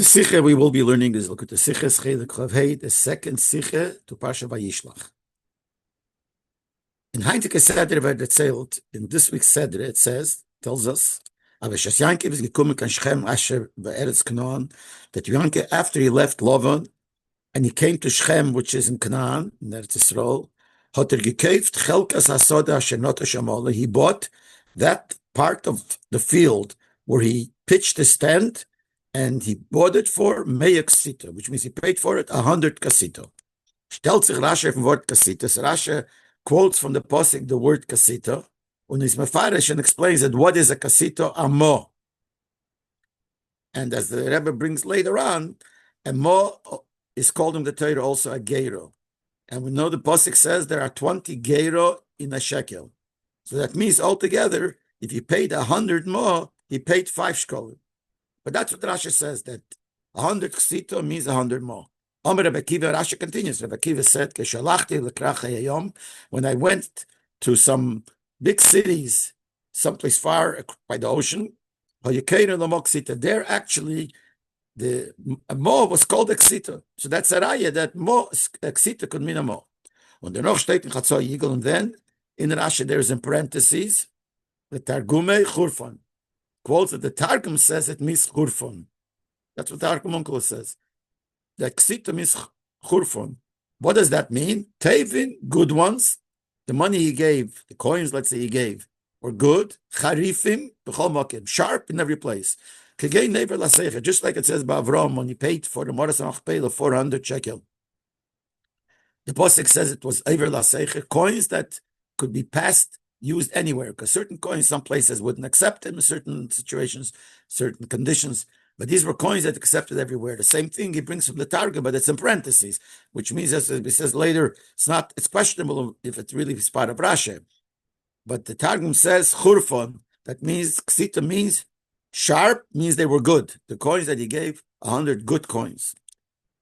Sikha we will be learning is look at the Sikha Chelik Chav Hey, the second Sikha to Parsha Vayishlach. In Heintige Seder where it sailed, in this week's Seder, it tells us, aber Shas Yankiv is gekommen kan Shechem Asher Be'eretz Canaan, that Yankiv, after he left Lavan, and he came to Shechem, which is in Canaan, in Eretz Yisrael, hat gekauft Chelkas HaSoda Asher Nota Shamola, he bought that part of the field where he pitched his tent, and he bought it for Meya Ksita, which means he paid for it 100 Kasito. Stellt sich Rashi vom Wort Kasita. So Rashi quotes from the Posik the word Kasita, and he's mefarish and explains that what is a Kasito? A mo. And as the Rebbe brings later on, a mo is called in the Torah also a Geiro. And we know the Posik says there are 20 Geiro in a shekel. So that means altogether, if he paid 100 mo, he paid 5 shkolim. But that's what Rashi says, that 100 ksito means 100 more. Rabbi Kiva, Rashi continues, Rabbi Kiva said, when I went to some big cities, someplace far by the ocean, there actually, the mo was called a ksito. So that's a raya, that mo, a ksito could mean a mo. And then, in Rashi, there's in parentheses, the Targume Churfan. Quotes that the Targum says it means churfon. That's what the Targum uncle says. The ksita means churfon. What does that mean? Tevin, good ones. The money he gave, the coins, let's say he gave, were good. Charifim, b'chol makim, sharp in every place. Kegei never lasecha, just like it says by Avram when he paid for the Moras Machpelah 400 shekel. The Posek says it was ever lasecha, coins that could be passed, used anywhere, because certain coins, some places wouldn't accept them in certain situations, certain conditions, but these were coins that accepted everywhere. The same thing he brings from the Targum, but it's in parentheses, which means, as he says later, it's questionable if it really is part of Rashi. But the Targum says churfon, that means ksita means sharp, means they were good. The coins that he gave, 100 good coins.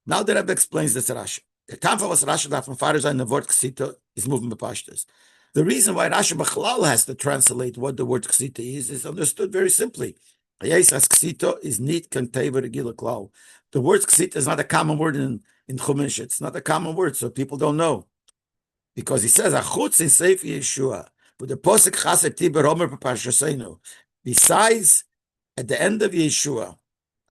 Now the Rebbe explains this Rashi. The Tamfa was Rashi that from Farizah in the word ksita is moving b'pashtas. The reason why Rashi B'chalal has to translate what the word ksita is understood very simply. Ksita is neat kanteva regila klal. The word ksita is not a common word in Chumash. It's not a common word, so people don't know. Because he says, achutz in Sefer Yeshua, but the posik chaser tiber homer b'parshasenu. Besides, at the end of Yeshua,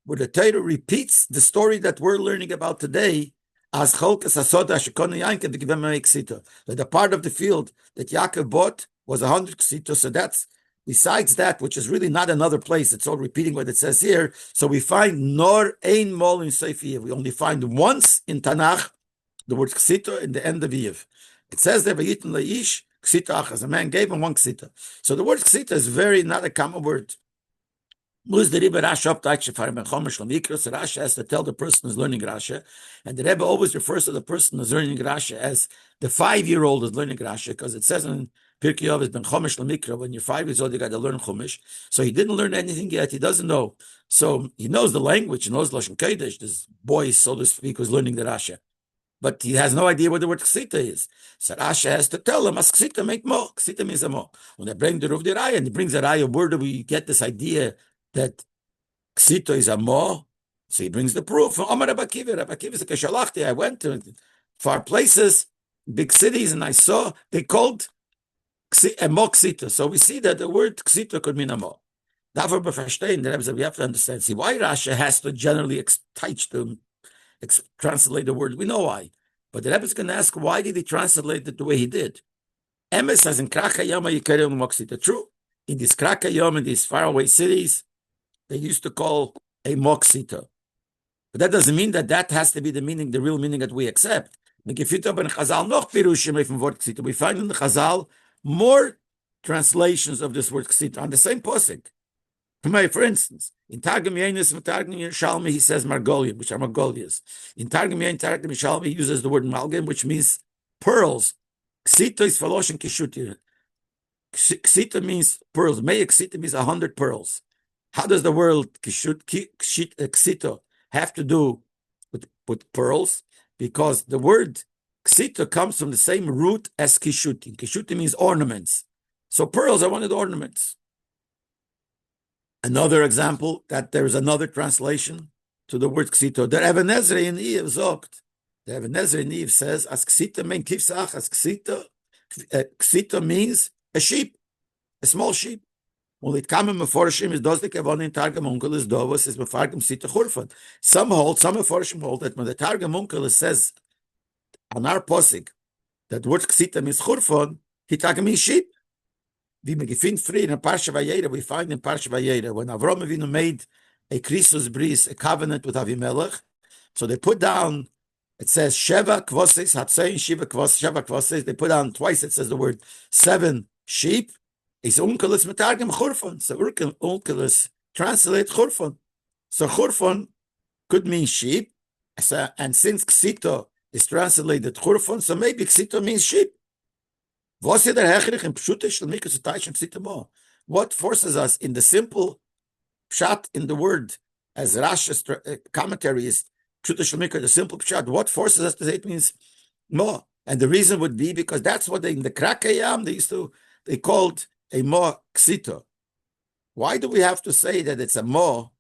where the Torah repeats the story that we're learning about today, as cholkas hasoda shekonu Yankov v'givem ksita, that the part of the field that Yaakov bought was 100 ksita. So that's besides that, which is really not another place. It's all repeating what it says here. So we find nor ein mol in Sefer Yiv. We only find once in Tanakh the word ksita in the end of Yiv. It says there vayitin leish ksita achas. A man gave him one ksita. So the word ksita is very not a common word. Rashi has to tell the person who's learning Rashi, and the Rebbe always refers to the person who's learning Rashi as the 5-year-old is learning Rashi, because it says in Pirkei Avos ben Chomesh Lamikra, when you're 5 years old, you got to learn Chumash. So he didn't learn anything yet; he doesn't know. So he knows the language, he knows Lashon Kodesh. This boy, so to speak, who's learning the Rashi, but he has no idea what the word ksita is. So Rashi has to tell him, "As ksita make mo, ksita means a mo." When they bring the Ruv the Raya, and he brings a Raya, where do we get this idea that ksito is a mo? So he brings the proof from Omar Rabbi Kiva. Rabbi Kiva said, "Keshalachti, I went to far places, big cities, and I saw they called a mo ksito." So we see that the word ksito could mean a mo. Therefore, we have to understand. See why Rashi has to generally translate the word. We know why, but the Rebbe is going to ask, why did he translate it the way he did? Emes says in Krakayama Yikarim mo ksito. True, in these Krakayam, in these faraway cities, they used to call a moksita. But that doesn't mean that has to be the meaning, the real meaning that we accept. We find in the Chazal more translations of this word ksita on the same posik. For instance, in Targum Yenis and Targum Yerushalmi, he says margolium, which are margolias. In Targum Yenis, Targum Yerushalmi, he uses the word malgim, which means pearls. Ksita is faloshin kishutir. Ksita means pearls. Mei ksita means 100 pearls. How does the word ksito have to do with pearls? Because the word ksito comes from the same root as kishuti. Kishuti means ornaments. So pearls are one of the ornaments. Another example that there is another translation to the word ksito. The Even Ezra in Eve sagt, the Even Ezra in Eve says, as ksito means kifsach, as ksito means a sheep, a small sheep. Well, it kamen meforshim is does the kavon in Targum Unkel is dovos is mefargim sita churfan. Some meforshim hold that when the Targum Unkel says on our posig that word ksita means churfan, he targum means sheep. Wie me gefind free in Parsha Vayera, we find in Parsha Vayera when Avram Avinu made a krisus bris, a covenant with Avimelech. So they put down, it says Sheva Kvoses, Hatzain Sheva Kvoses. They put down twice, it says the word 7 sheep. Is Unkelis Metargim Churfon. So Unkelis translate Churfon. So Churfon could mean sheep. So, and since Ksito is translated Churfon, so maybe Ksito means sheep. What forces us in the simple pshat in the word, as Rashi's commentary is the simple pshat, what forces us to say it means mo? And the reason would be because that's what in the Krakayam they called a mo ksito. Why do we have to say that it's a mo?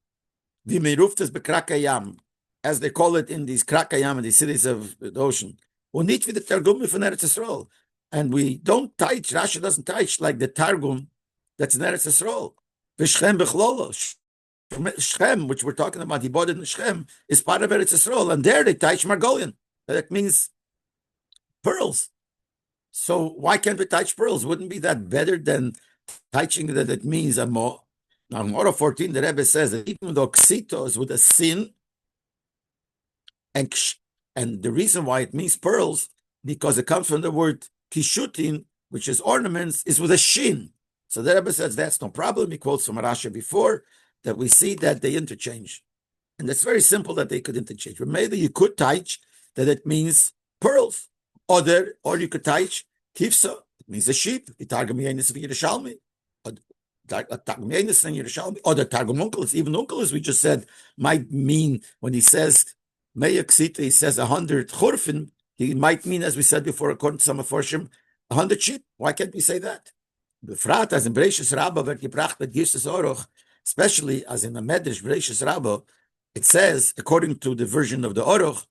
Vimiruftas bekrakayam, as they call it in these Krakayam, in these cities of the ocean. We need for the Targum from Eretz Yisrael. And we don't teach, Rashi doesn't teach like the Targum that's in Eretz Yisrael. V'Shchem b'chlolo. Shchem, which we're talking about, he bought it in Shchem, is part of Eretz Yisrael. And there they teach Margolian. That means pearls. So why can't we teach pearls? Wouldn't be that better than teaching that it means a mo? Now, in Orah 14, the Rebbe says that even though ksito is with a sin, and the reason why it means pearls, because it comes from the word kishutin, which is ornaments, is with a shin. So the Rebbe says that's no problem. He quotes from Rashi before that we see that they interchange. And it's very simple that they could interchange. But maybe you could teach that it means pearls. Or you could teach kifsa, it means a sheep. The Targum Yenis of Yerushalmi. Or the Targum Yenis and Yerushalmi. Or the Targum Unkelis, even Unkelis, we just said, might mean when he says Meya Ksita, he says 100 churfin. He might mean, as we said before, according to some of Forshim, 100 sheep. Why can't we say that? Befrat, as in Bereishis Rabbah, wird gebracht mit Girses Oroch, especially as in the Medrash Bereishis Rabbah, it says, according to the version of the Oroch,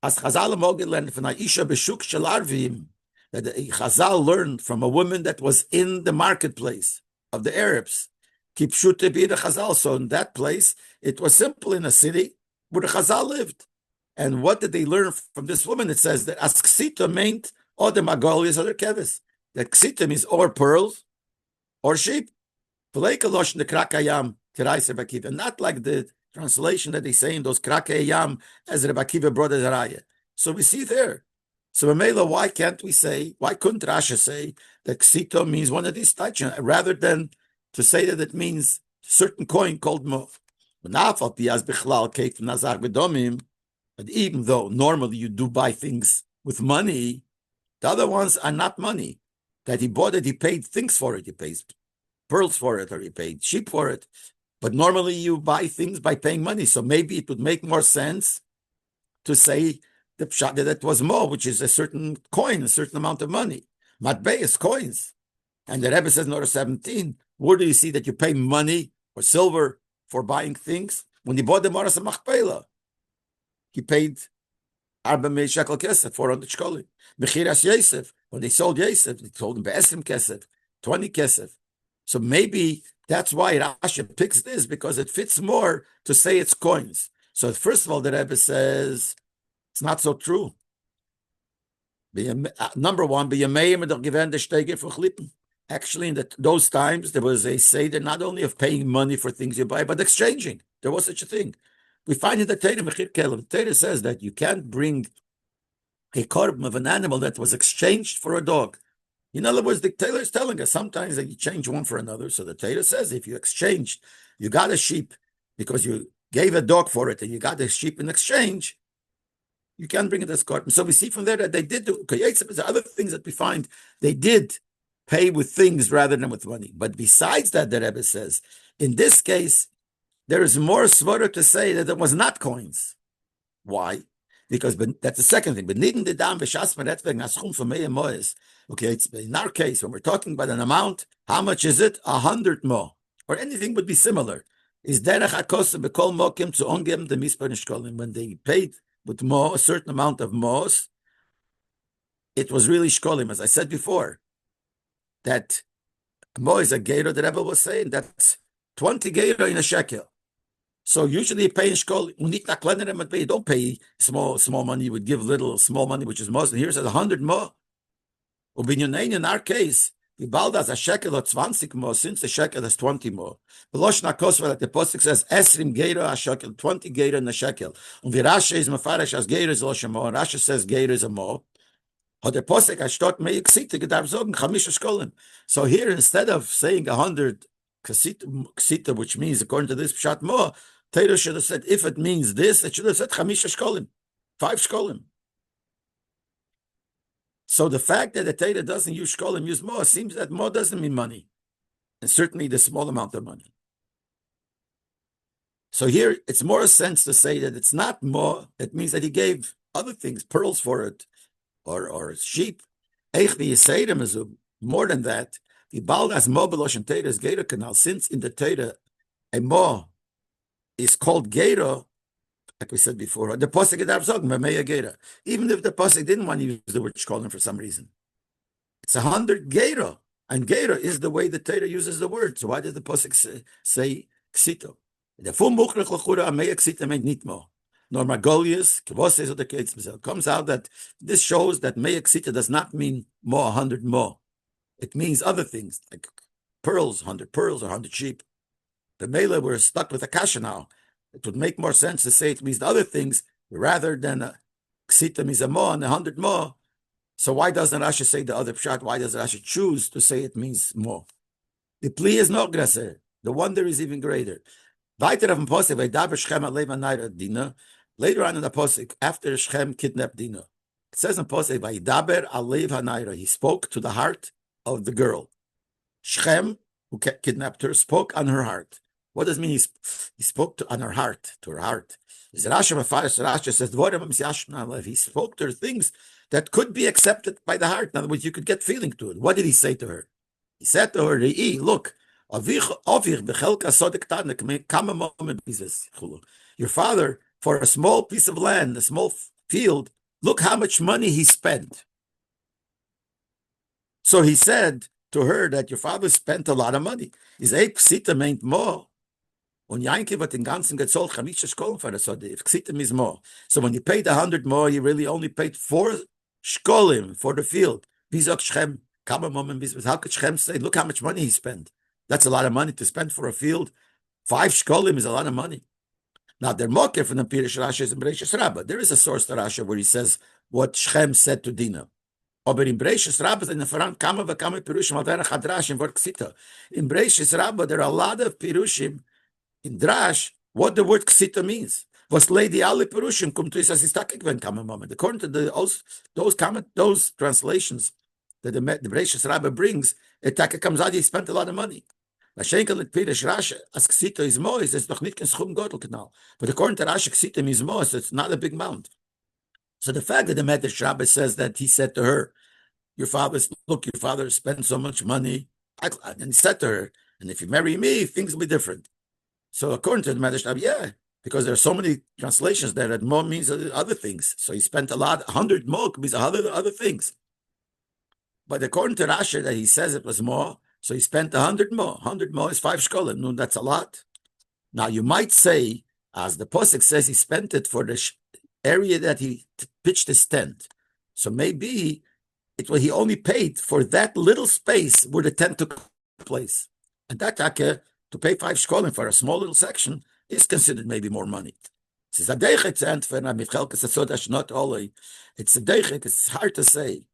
as Chazal Mogel learned from Aisha Beshuk Shel Arvim, that Chazal learned from a woman that was in the marketplace of the Arabs. Kipshute be the Chazal. So in that place, it was simple in a city where the Chazal lived. And what did they learn from this woman? It says that as ksita meant or the magolias or the kevis. That ksita means or pearls or sheep. And not like the translation that they say in those krakayam as Rabbi Akiva brought as Raya. So we see there. So Mamela, why couldn't Rasha say that ksita means one of these tachon rather than to say that it means certain coin called mo? But even though normally you do buy things with money, the other ones are not money. That he bought it, he paid things for it. He pays pearls for it, or he paid sheep for it. But normally you buy things by paying money. So maybe it would make more sense to say the pshat that it was mo, which is a certain coin, a certain amount of money. Matbei is coins. And the Rebbe says in order 17, where do you see that you pay money or silver for buying things? When he bought the Maras Machpelah, he paid Arba Mei Shekel Kesef, 400 Shkolim. Mechiras Yosef, when they sold Yosef, they told him Be'esrim Kesef, 20 Kesef. So maybe that's why Rashi picks this, because it fits more to say it's coins. So first of all, the Rebbe says it's not so true. Number one, actually in those times, there was a seder not only of paying money for things you buy, but exchanging. There was such a thing. We find in the Torah, the Torah says that you can't bring a korban of an animal that was exchanged for a dog. In other words, the Torah is telling us sometimes that you change one for another. So the Torah says if you exchanged, you got a sheep because you gave a dog for it and you got a sheep in exchange, you can't bring it as korban. So we see from there that they did do, there's other things that we find, they did pay with things rather than with money. But besides that, the Rebbe says, in this case, there is more svara to say that it was not coins. Why? Because that's the second thing. Okay, it's in our case, when we're talking about an amount, how much is it? 100 mo. Or anything would be similar. is derech hakosa bekol mokim to ongem the mispar shkolim. When they paid with mo, a certain amount of mos, it was really shkolim. As I said before, that mo is a gator. The Rebbe was saying that's 20 gator in a shekel. So usually you pay in shkol. You don't pay small money. You would give little small money, which is most. And here's 100 mo. In our case, the baldas a shekel or 20 mo, since the shekel is 20 mo. The Loshna Kosva, like the Postik says, Esrim Geira a shekel, 20 Geira in a shekel. And the Rashi is Mefarish as Geira is Losha mo. Rashi says Geira is a mo. Or the Postik, I start me Ksita, Gedav Zogen, Chamisha Shkolim. So here, instead of saying 100 Ksita, which means, according to this Pshat mo, Taylor should have said, if it means this, it should have said Chamisha Shkolim, 5 Shkolim. So the fact that the Torah doesn't use shkolim, use mo, seems that mo doesn't mean money, and certainly the small amount of money. So here it's more a sense to say that it's not mo. It means that he gave other things, pearls for it, or sheep. Eich v'yiseirim is more than that. The baldas mo belosh and Torah is gera canal. Since in the Torah a mo is called gera, like we said before, the pasuk gedav zog memeya gera. Even if the pasuk didn't want to use the word shkolim for some reason. It's 100 Geira, and Geira is the way the Torah uses the word. So why did the Pasuk say Ksito? The full Mukhrach L'chura Ameya Ksita meant Nitmo. Nor Magolius, Kivos or the Kates. It comes out that this shows that Meya Ksita does not mean more 100 more. It means other things, like pearls, 100 pearls or 100 sheep. The Mela, we're stuck with a kasha now. It would make more sense to say it means the other things rather than Ksita means a more and 100 more. So why doesn't Rashi say the other pshat? Why does Rashi choose to say it means more? The plea is not grasser. The wonder is even greater. Later on in the posuk, after Shem kidnapped Dinah, it says in posuk, "Vaydaber alev hanayra." He spoke to the heart of the girl. Shem, who kidnapped her, spoke on her heart. What does it mean? He spoke on her heart, to her heart. Rashi says, he spoke to her things that could be accepted by the heart. In other words, you could get feeling to it. What did he say to her? He said to her, look, your father, for a small piece of land, a small field, look how much money he spent. So he said to her that your father spent a lot of money. His Psita meant more. Und Yankee wird den ganzen gezahlt, chamische Shkolim for the Sodeh. If Ksitim is more. So when you paid 100 more, you really only paid 4 Shkolim for the field. Wie sagt Shem? How could Shem say, look how much money he spent? That's a lot of money to spend for a field. 5 Shkolim is a lot of money. Now, they're mocker from the Pirish Rashi is in Bereshis Rabbah. There is a source to Rashi where he says what Shem said to Dinah. Aber in Bereshis Rabbah, in the Faran, Kama v'Kama Pirushim, al derech hadrash, in Vort Ksita. In Bereshis Rabbah, there are a lot of Pirushim in Drash, what the word Ksita means. Was Lady Ali Perushim come to his assistakik when come a moment. According to those translations that the Bereshis Rabbah brings, it comes out, he spent a lot of money. But according to Rashi, Ksita means mo, so it's not a big amount. So the fact that the Medrash Rabbah says that he said to her, your father spent so much money, and he said to her, and if you marry me, things will be different. So according to the Medrash Rabbah, yeah, because there are so many translations there that mo means other things. So he spent a lot, 100 mo means other things. But according to Rashi, that he says it was mo, so he spent 100 mo. 100 mo is 5 shkolim. No, that's a lot. Now you might say, as the Pasuk says, he spent it for the area that he pitched his tent. So maybe he only paid for that little space where the tent took place. And that to pay 5 shkolim for a small little section is considered maybe more money. It's a not only. It's hard to say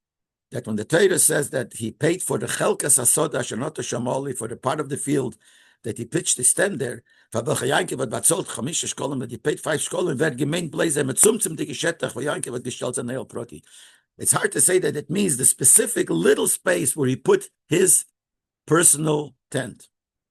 that when the Torah says that he paid for the chelkas hasoda shenot shamoli, for the part of the field that he pitched his tent there, that he paid 5 shkolim, it's hard to say that it means the specific little space where he put his personal tent.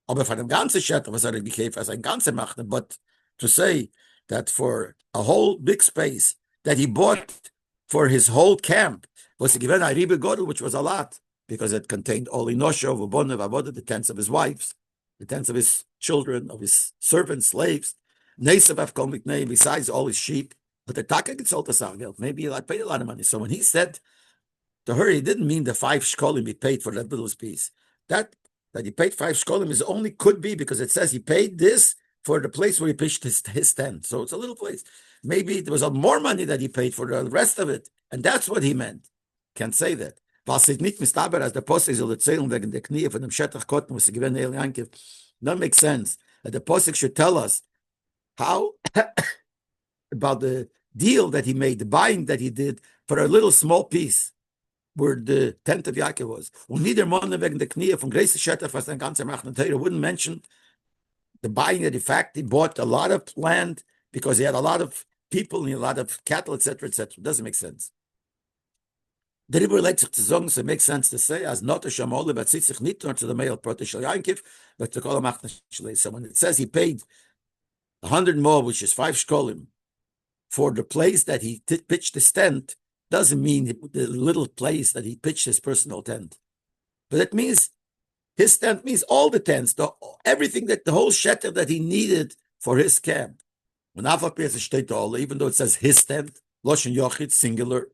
Aber von dem ganzen Shetter, was gekauft als ein ganzer machte, but to say that for a whole big space that he bought for his whole camp, was given a ribe godel, which was a lot, because it contained all inosho, v'bonev, avodah, the tents of his wives, the tents of his children, of his servants, slaves, besides all his sheep. But the taka gets all the maybe he paid a lot of money. So when he said to her, he didn't mean the 5 shkolim he paid for that little piece. That he paid 5 shkolim is only could be because it says he paid this for the place where he pitched his tent. So it's a little place. Maybe there was more money that he paid for the rest of it, and that's what he meant. Can't say that. Was it nicht mistaber, as the Posek soll erzählen wegen der Knie von dem Shetach Kotten, was sie gewinnen, El Yankiv. That makes sense. That the Posek should tell us how about the deal that he made, the buying that he did for a little small piece where the tent of Yaakov was. Und nieder Monne wegen der Knie von Grace Shetach, was ein ganzer Machen Teure wouldn't mention the buying that in fact he bought a lot of land because he had a lot of people and a lot of cattle, etc., etc. It doesn't make sense. The Rebbe likes to say, so it makes sense to say, as not a shamole, but sich nicht nur to the male proteshal yankiv, but to call him achnashlei. So when it says he paid 100 more, which is 5 shkolim, for the place that he pitched his tent, doesn't mean the little place that he pitched his personal tent. But it means his tent means all the tents, everything that the whole sheter that he needed for his camp. When even though it says his tent, Loshen Yochid, singular.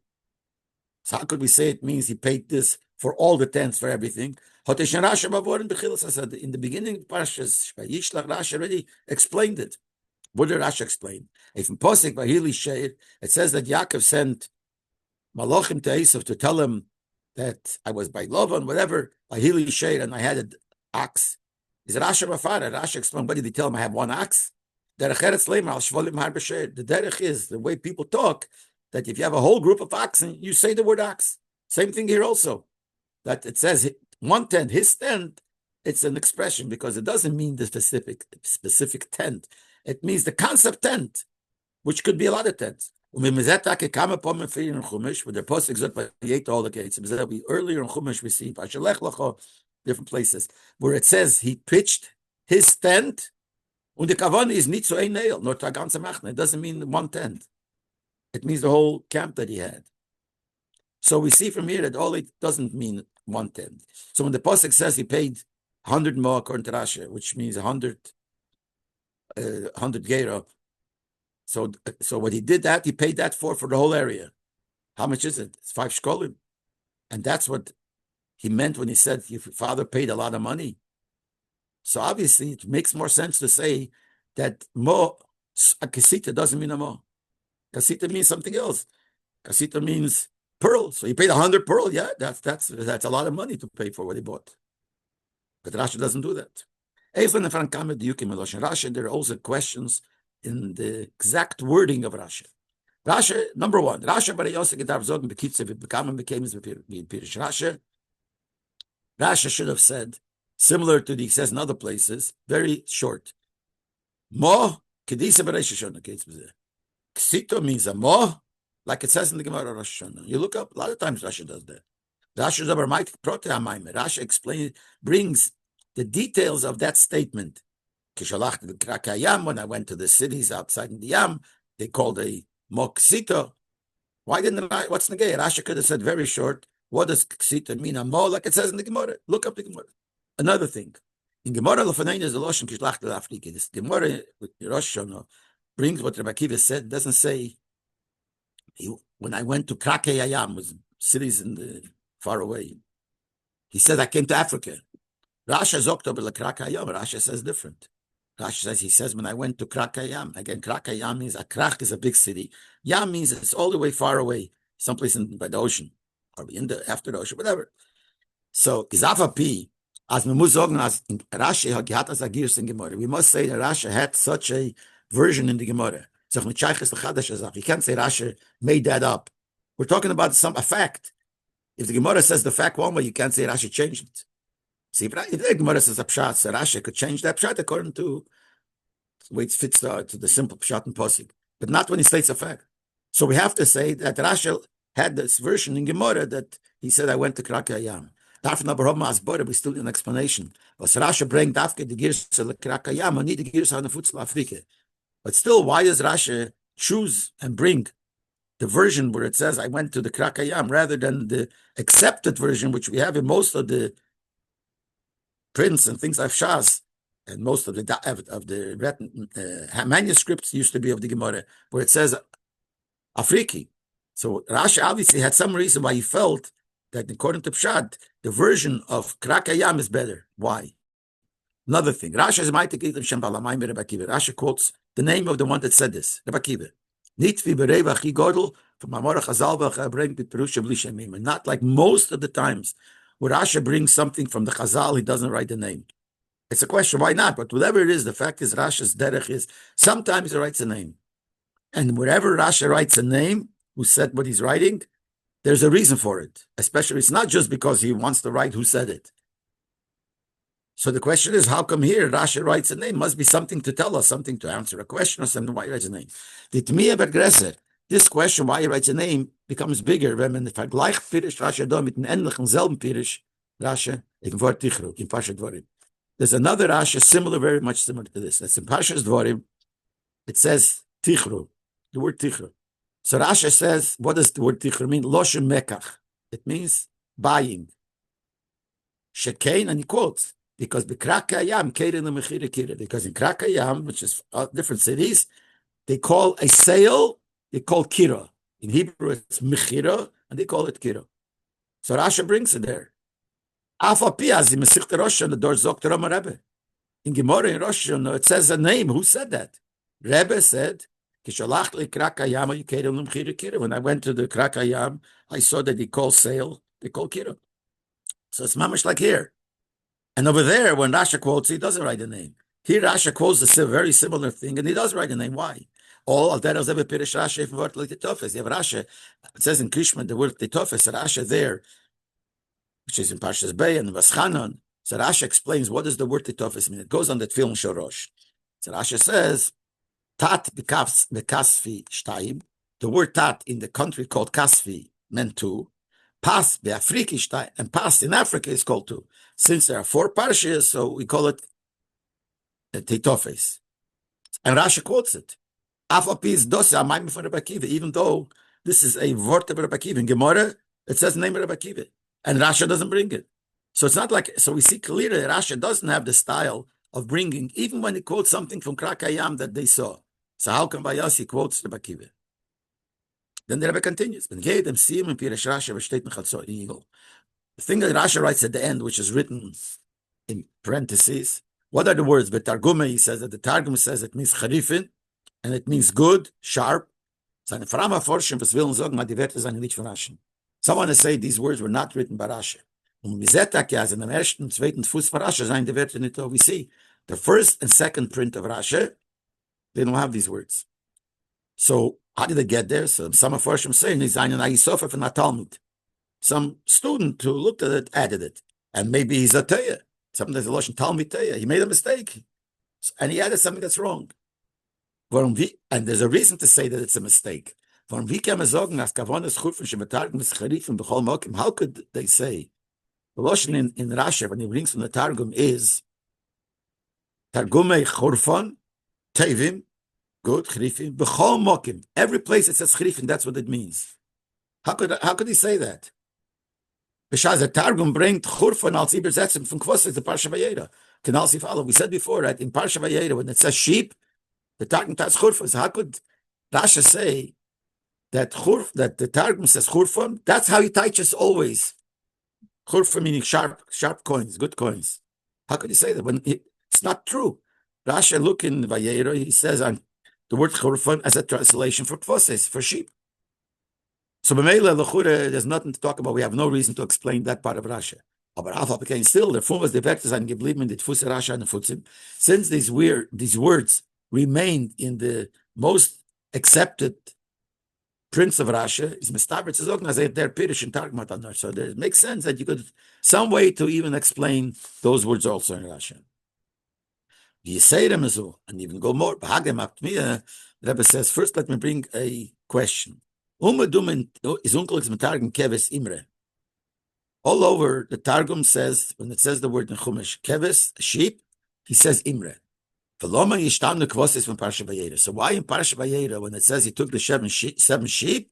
So how could we say it means he paid this for all the tents, for everything? I said in the beginning, Parshas Vayishlach, Rashi already explained it. What did Rashi explain? If in Posek Vayili Sheir, it says that Yaakov sent Malachim to Esav to tell him that I was by Lavan, whatever, Vayili Sheir, and I had an ox. Is Rashi Rafara? Rashi explained, what did he tell him? I have one ox? The derech is the way people talk, that if you have a whole group of oxen, you say the word ox. Same thing here also. That it says one tent, his tent, it's an expression because it doesn't mean the specific tent. It means the concept tent, which could be a lot of tents. With the Posek Zot Vayet all the gates. Earlier in Chumash we see different places where it says he pitched his tent, and the kavanah is nicht so ein nail, nor ta ganze machne. It doesn't mean one tent. It means the whole camp that he had. So we see from here that all it doesn't mean one tent. So when the Posek says he paid 100 more according to Rashi, which means 100 gera. So what he did that, he paid that for the whole area. How much is it? It's 5 shkolim. And that's what he meant when he said your father paid a lot of money. So obviously it makes more sense to say that mo, a kasita doesn't mean a mo. Kasita means something else. Kasita means pearl. So he paid 100 pearl. Yeah, that's a lot of money to pay for what he bought. But Rashi doesn't do that. Rashi, there are also questions in the exact wording of Rashi. Rashi, number one, Rashi should have said, similar to the, he says in other places, very short. Mo, kedisa b'Rosh Hashanah. Ksito means a mo, like it says in the Gemara Rosh Hashanah. You look up, a lot of times Rashi does that. Rashi brings the details of that statement. When I went to the cities outside in the Yam, they called a mo ksito. Why didn't I? What's the gay? Rashi could have said very short. What does ksito mean? A mo, like it says in the Gemara. Look up the Gemara. Another thing. In Gemara Lofanein is the Loshen Kishlach to Afrika. This Gemara with Rosh Hashanah brings what Rabbi Akiva said. Doesn't say when I went to Krakei Ayam, was cities in the far away. He said I came to Africa. Rashi Zoktober Krakei Ayam. Rashi says different. Rashi says when I went to Krakei Ayam. Again, Krakei Ayam means a Krak is a big city. Yam means it's all the way far away, someplace by the ocean, or after the ocean, whatever. So Izafa P. As we must sagen, as Rashi hat as a gears in Gemara. We must say that Rashi had such a version in the Gemara. You can't say Rashi made that up. We're talking about a fact. If the Gemara says the fact one way, you can't say Rashi changed it. See, if the Gemara says a pshat, so Rashi could change that pshat according to the way it fits to the simple pshat and posik, but not when he states a fact. So we have to say that Rashi had this version in Gemara that he said, I went to Krakei Ayam. We still need an explanation. Was Rashi bring Dafke the gears to the Krakei Ayam and need the gears on the Futzal Afrika? But still, why does Rashi choose and bring the version where it says I went to the Krakei Ayam rather than the accepted version which we have in most of the prints and things like Shas and most of the written manuscripts used to be of the Gemara, where it says Afriki. So Rashi obviously had some reason why he felt that according to Pshad, the version of Krakayam is better. Why? Another thing, Rashi quotes the name of the one that said this, Rabbi Akiva. Not like most of the times where Rashi brings something from the Chazal, he doesn't write the name. It's a question, why not? But whatever it is, the fact is Rashi's derech is sometimes he writes a name. And wherever Rashi writes a name, who said what he's writing, there's a reason for it. Especially, it's not just because he wants to write who said it. So the question is, how come here Rashi writes a name? Must be something to tell us, something to answer a question or something, why he writes a name. This question, why he writes a name, becomes bigger when man vergleicht Pirish Rashi da mit dem ähnlichen selben Pirish Rashi in Wort Tichru, in Pashat Dvarim. There's another Rashi similar, very much similar to this. That's in Pashat Dvarim. It says Tichru, the word Tichru. So Rashi says, what does the word Tichru mean? Loshem Mekach. It means buying. Shekein, and he quotes, because in Krakayam, which is different cities, they call a sale, they call kira. In Hebrew, it's mechira, and they call it kira. So Rashi brings it there. In Gemara in Rosh Hashanah, it says a name. Who said that? Rebbe said, when I went to the Krakayam, I saw that they call sale, they call kira. So it's mamash like here. And over there, when Rashi quotes, he doesn't write the name. Here, Rashi quotes a very similar thing, and he does write the name. Why? All that is ever pirish Rashi from word like the Tofes. You have Rashi, it says in Krishma, the word the Tofes, Rashi there, which is in Parshas Bay and Vaschanon. So Rashi explains what does the word the Tofes mean. It goes on that film Shorosh. So Rashi says, Tat bekasfi shtayim. The word tat in the country called Kasfi meant two. Pas be'afriki shtayim, and pas in Africa is called two. Since there are 4 parshas, so we call it Teitofes. And Rashi quotes it. Even though this is a word of Rabbi Akiva. In Gemara, it says the name of Rabbi Akiva. And Rashi doesn't bring it. So it's not like, so we see clearly that Rashi doesn't have the style of bringing, even when he quotes something from Krakayam that they saw. So how come Vayasi quotes Rabbi Akiva? Then the Rebbe continues. The thing that Rashi writes at the end, which is written in parentheses, what are the words? But Targum, he says that the Targum says it means charifin, and it means good, sharp. Someone has said these words were not written by Rashi. We see the first and second print of Rashi, they don't have these words. So how did they get there? So some of Farshim saying he's an Ayisofa from Talmud. Some student who looked at it added it, and maybe he's a Teya. Something that's a Lashon Talmud Teya. He made a mistake, and he added something that's wrong. And there's a reason to say that it's a mistake. How could they say the Lashon in Rashi when he brings from the Targum is Targumei Churfan Tevim, good Chrifim B'chol Mokim. Every place it says Chrifim, that's what it means. How could he say that? B'shaz the Targum bringt Churfan als Übersetzung from Kvosik to Parsha Vayera. Can also follow. We said before, right? In Parsha Vayera, when it says sheep, the Targum says Churfan. So how could Rashi say that the Targum says Churfan? That's how he teaches always. Churfan meaning sharp coins, good coins. How could he say that when it's not true? Rashi look in Vayera, he says on the word Churfan as a translation for Kvoses, for sheep. So b'meila l'chure, there's nothing to talk about. We have no reason to explain that part of Rashi. Aber Alpha became still the Fumas defectors and geblieben the Tfuse Rashi and the Futzim. Since these words remained in the most accepted prints of Rashi, is Mistabrit Zogna as if they're Pirish and Targum Atanar. So it makes sense that you could some way to even explain those words also in Rashi. You say them as well, and even go more. The Rebbe says, first let me bring a question. All over the Targum says, when it says the word in Chumash, keves, sheep, he says Imre. So why in Parsha Vayera, when it says he took the 7 sheep,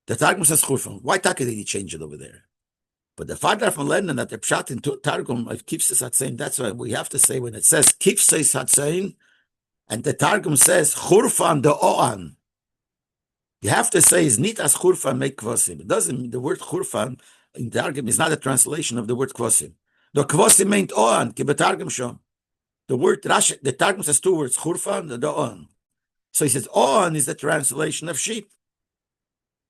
the Targum says Churfan? Why did he change it over there? But the father from Lenin that the pshat in Targum of Kifses Hatzain, that's why we have to say when it says Kifses Hatzain, and the Targum says Churfan the Oan. You have to say is nit as Churfan make Kvosim. It doesn't mean the word Churfan in Targum is not a translation of the word Kvosim. The Kvosim meant Oan, Kibetargum Shom. The word Rashi, the Targum says two words, Churfan and the Oan. So he says Oan is the translation of sheep.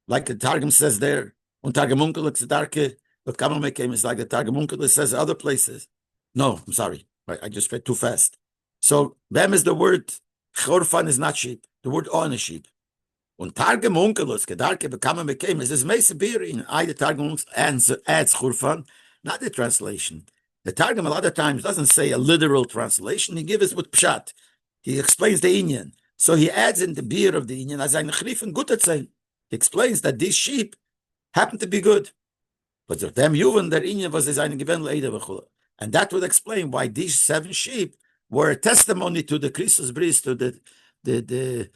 Like the Targum says there, on Targumunkel Tzdarke, but Kamamekem is like the Targumunkel says other places. No, I'm sorry. I just read too fast. So them is the word Chorfan is not sheep. The word on is sheep. Und Targumunkelus, Gedarke Bekamemekem is this Mesabir in I the Targum adds Chorfan, not the translation. The Targum a lot of times doesn't say a literal translation. He gives us with Pshat. He explains the Inyan. So he adds in the beer of the Inyan as ein Chrifen Gutetzein. He explains that these sheep happen to be good. But the them Yuvan, their Inyan was as eine Gewen Leide v'chula. And that would explain why these 7 sheep were a testimony to the Christus Bris, to the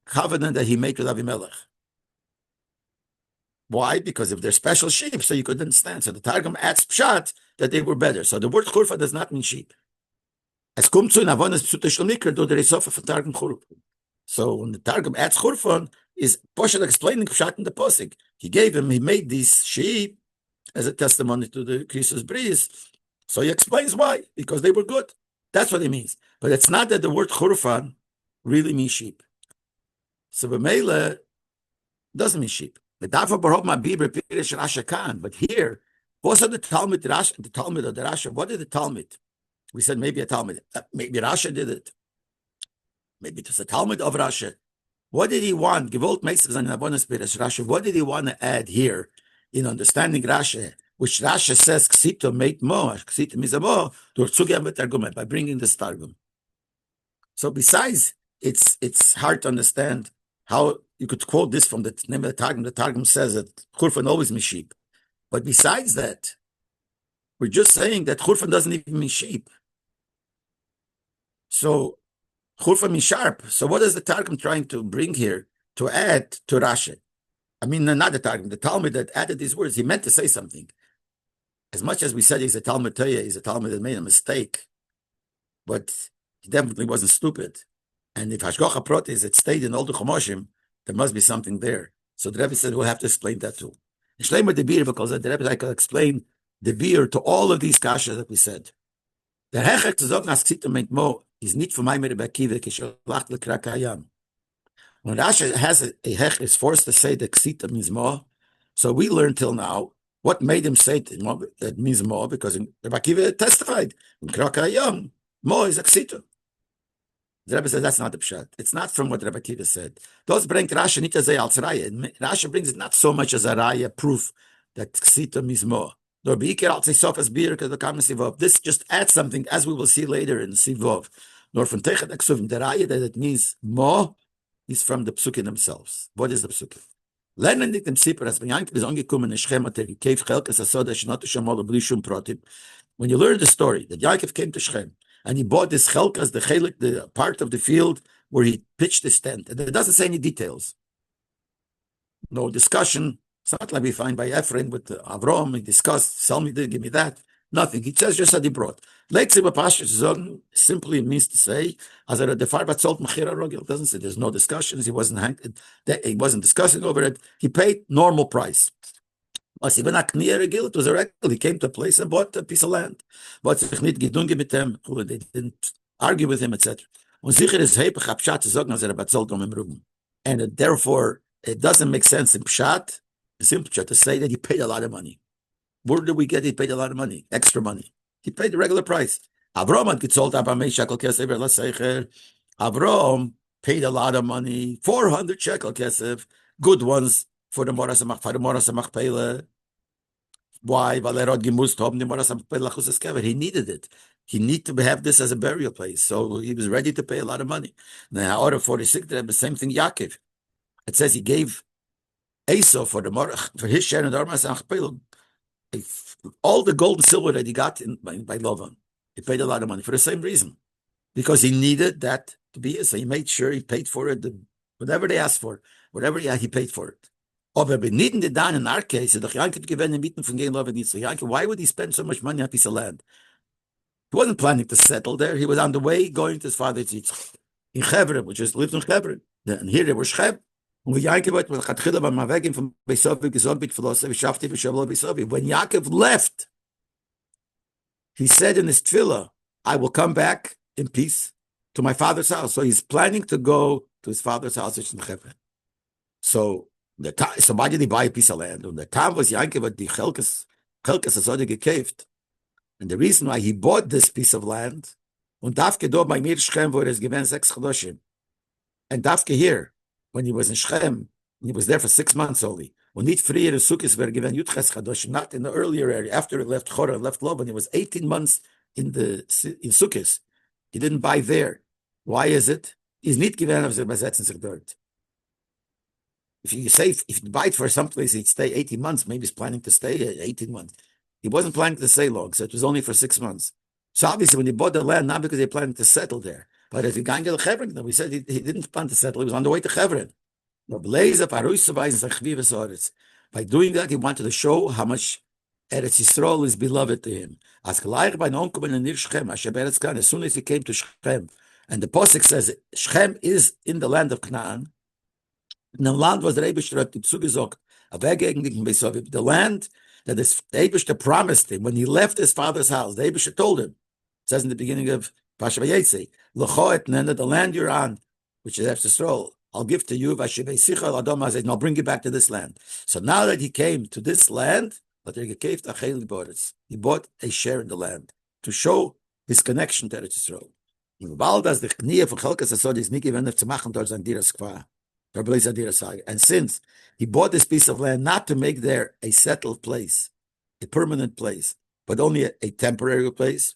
covenant that he made with Avimelech. Why? Because if they're special sheep, so you could understand. So the Targum adds pshat that they were better. So the word churfa does not mean sheep. Es kommt zu in Avonas Psuta Shlomiker, do the Resofa for Targum churfa. So when the Targum adds churfan, is Poshet explaining pshat in the posik. He made these sheep as a testimony to the Christus Bris. So he explains why, because they were good. That's what it means. But it's not that the word churfan really means sheep. So B'meila doesn't mean sheep. But here, what's the Talmud, the Talmud of the Rasha? What did the Talmud? We said maybe a Talmud. Maybe Rasha did it. Maybe it was a Talmud of Rasha. What did he want? Gewollt meistens an Avonas Beres Rasha. What did he want to add here in understanding Rasha? Which Rasha says Ksito made more. Ksito means more. By bringing this Targum. So besides, it's hard to understand how you could quote this from the name of the Targum. The Targum says that Churfan always means sheep. But besides that, we're just saying that Churfan doesn't even mean sheep. So Churfan means sharp. So what is the Targum trying to bring here to add to Rashi? I mean, not the Targum, the Talmud that added these words. He meant to say something. As much as we said he's a Talmud Taya, he's a Talmud that made a mistake, but he definitely wasn't stupid. And if Hashgacha Protis had stayed in all the Chomoshim, there must be something there. So the Rebbe said we'll have to explain that too. And Shleim the beer, because the Rebbe I could explain the beer to all of these kashas that we said. The hechek to zog nas ksitum meint mo is not for my Rebbe Akiva kishalach lekrak hayam. When Rashi has a hech is forced to say that ksita means mo, so we learned till now what made him say that means mo, because Rebbe Akiva testified in krak hayam mo is a ksita. The Rebbe says that's not the pshat. It's not from what Rabbi Akiva said. Those bring Rashi nit as als raya. Rashi brings it not so much as a raya proof that ksita means more. This just adds something, as we will see later in Sivov. Nor from Techet Aksuvim, the raya that it means more is from the psukim themselves. What is the psukim? Lernen nicht im Sipur, als Yankov is angekommen in Shechem, hat gekauft Chelkes Asoda, shenot shemal bli shum pratim. When you learn the story that Yankov came to Shechem, and he bought this chelkas, the part of the field where he pitched his tent. And it doesn't say any details. No discussion. It's not like we find by Ephraim with Avram. He discussed, sell me this, give me that. Nothing. He says just that he brought. Simply means to say, it doesn't say there's no discussions. He wasn't discussing over it. He paid normal price. It was a record. He came to a place and bought a piece of land. But they didn't argue with him, etc. And therefore, it doesn't make sense in Pshat, simple Pshat, to say that he paid a lot of money. Where did we get he paid a lot of money? Extra money. He paid the regular price. Avram paid a lot of money, 400 shekel kesef, good ones, for the Moras Machpelah. Why? He needed it. He needed to have this as a burial place. So he was ready to pay a lot of money. Now, out of 46, the same thing, Yaakov. It says he gave Esau for his share in the Moras Machpelah, all the gold and silver that he got by Lavan. He paid a lot of money for the same reason. Because he needed that to be, so he made sure he paid for it, whatever they asked for, whatever he paid for it. Aber wir needing it down in our case, doch Yankee given a meeting from Gain Love and Yankee, why would he spend so much money on a piece of land? He wasn't planning to settle there. He was on the way going to his father's Yitzchak in Hebron, which is lived in Hebron. And here there was Sheb. Und wie Yankee wird, weil Chatchila beim Wegin von Beisovi gesagt, mit Philosophy, Schafti, Vishavla, Beisovi. When Yaakov left, he said in his tefillah, I will come back in peace to my father's house. So he's planning to go to his father's house in Hebron. So why did he buy a piece of land? And the time was Yankov at the Chelkas Asode gekauft. And the reason why he bought this piece of land, und Dafke do by Mir Shechem, where it's given 6 Chodoshim. And Dafke here, when he was in Shechem, he was there for 6 months only. When nicht früher in Sukkot were given Yutches Chodoshim, not in the earlier area, after he left Chorah, left Loban, he was 18 months in Sukkot. He didn't buy there. Why is it? He's nicht given of the besetzen sich dort. If you buy it for someplace, he'd stay 18 months. Maybe he's planning to stay 18 months. He wasn't planning to stay long, so it was only for 6 months. So obviously, when he bought the land, not because he planned to settle there, but if he got into Hebron, we said he didn't plan to settle. He was on the way to Hebron. By doing that, he wanted to show how much Eretz Yisrael is beloved to him. As soon as he came to Shechem, and the Pasuk says Shechem is in the land of Canaan, and the land was the Eibishter zugesagt, the land that the Eibishter promised him when he left his father's house. The Eibishter told him, it says in the beginning of Pasha Vayetze, the land you're on, which is Eretz Yisrael, I'll give to you, and I'll bring you back to this land. So now that he came to this land, he bought a share in the land to show his connection to Eretz Yisrael. And since he bought this piece of land not to make there a settled place, a permanent place, but only a temporary place,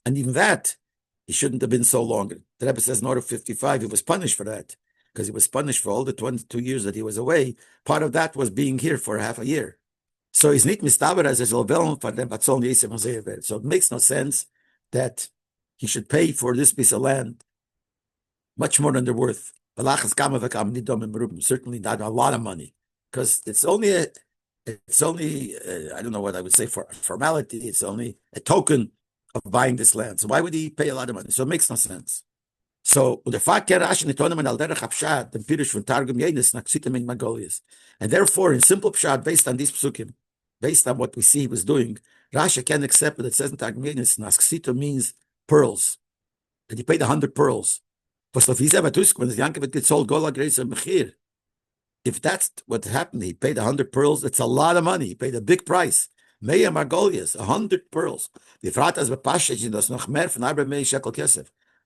and even that, he shouldn't have been so long. The Rebbe says in order 55, he was punished for that, because he was punished for all the 22 years that he was away. Part of that was being here for half a year. So he's not mistaber as a for them, but so it makes no sense that he should pay for this piece of land much more than they're worth. Certainly not a lot of money, because it's only I don't know what I would say for formality. It's only a token of buying this land. So why would he pay a lot of money? So it makes no sense. So the fact and therefore, in simple pshat, based on these psukim, based on what we see he was doing, Rashi can accept what it says in Targum Yenis. Naksita means pearls, and he paid 100 pearls. If that's what happened, he paid 100 pearls. It's a lot of money. He paid a big price. 100 pearls.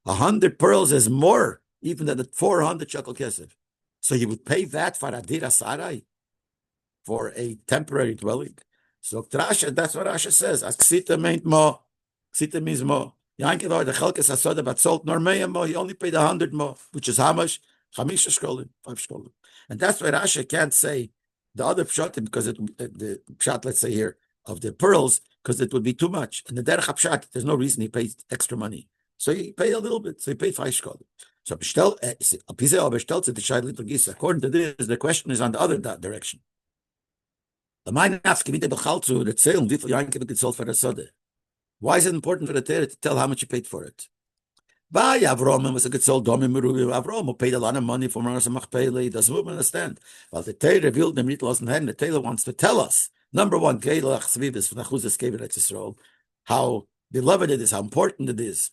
100 pearls is more even than the 400 shekel kesef. So he would pay that for a dira sarai, for a temporary dwelling. So Rasha, that's what Rasha says. As ksita meant mo, ksita means mo. Yankiv the chelkes hasoda but sold nor meya mo. He only paid 100 mo, which is how much? 5 shkolim. And that's why Rasha can't say the other pshat, because the pshat, let's say here, of the pearls, because it would be too much. And the derech pshat, there's no reason he pays extra money. So he paid a little bit. So he paid 5 shkolim. So according to this, the question is on the other direction. Why is it important for the Torah to tell how much you paid for it? By Avram was a good soul. Avram who paid a lot of money for Maras Machpelah. He doesn't understand. Well, the Torah revealed them. The Torah wants to tell us, number one, how beloved it is, how important it is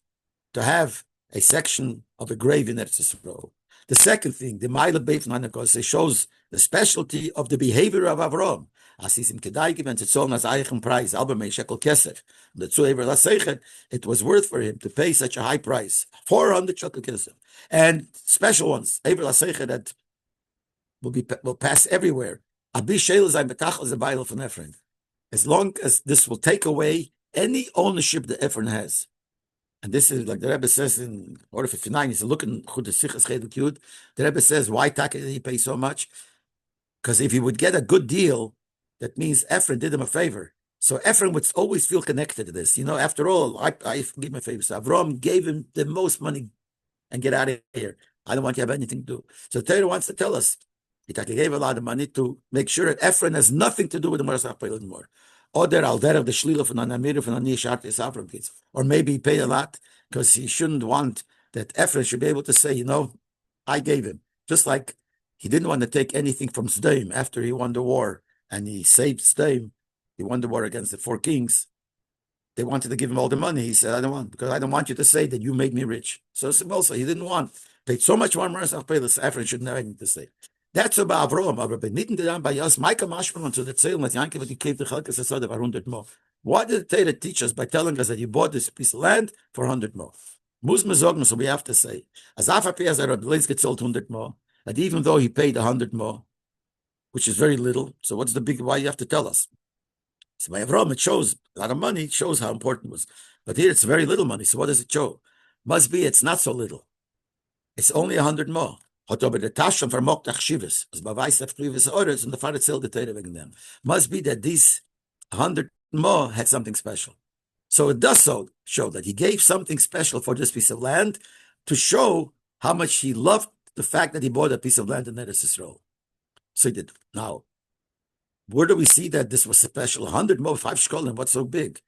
to have a section of a grave in Eretz Yisrael. The second thing, the Ma'ila Beit Nanakos, shows the specialty of the behavior of Avram. As he's in Kedai given to Tzol as Eichen price, Alba Mei Shekel Kesef. The Tzuever Lasechet, it was worth for him to pay such a high price, 400 Shekel Kesef, and special ones, Ever Lasechet, that will pass everywhere. Abi Shel Zayin Betachel is a Bail from Ephraim. As long as this will take away any ownership that Ephraim has. And this is like the Rebbe says in Order 59, he's looking Chud Sichas Chedek Yud. The Rebbe says, why did he pay so much? Because if he would get a good deal, that means Ephraim did him a favor. So Ephraim would always feel connected to this. You know, after all, I give him a favor. So Avram gave him the most money and get out of here. I don't want you to have anything to do. So the Torah wants to tell us He gave a lot of money to make sure that Ephraim has nothing to do with the Moras HaPeil anymore. Or maybe he paid a lot because he shouldn't want that Ephraim should be able to say, I gave him. Just like he didn't want to take anything from Sdaim after he won the war and he saved Sdaim. He won the war against the four kings. They wanted to give him all the money. He said, I don't want, because I don't want you to say that you made me rich. So also, he didn't want. Paid so much more Moras HaPeil, Ephraim shouldn't have anything to say. That's about Avraham, aber benitten die dann bei Jas, Micah Mashman zu erzählen, dass Yankel wird gekauft, die Chalkes Asad, 100 more. Why did the Torah teach us by telling us that you bought this piece of land for 100 more? Muss man sagen, so we have to say, as Afapi as Rabbi Leib sold 100 more, that even though he paid 100 more, which is very little, so what's the big, why you have to tell us? So by Avraham, it shows a lot of money, it shows how important it was. But here it's very little money, so what does it show? Must be it's not so little. It's only 100 more. Hat aber der Taschen vermogt nach Shivas. As bei Vayishlach previous orders, and the father zählt the Torah wegen them. Must be that these 100 more had something special. So it does so show that he gave something special for this piece of land to show how much he loved the fact that he bought a piece of land in Eretz Yisrael. So he did. Now, where do we see that this was special? 100 more, 5 shkolim, what's so big?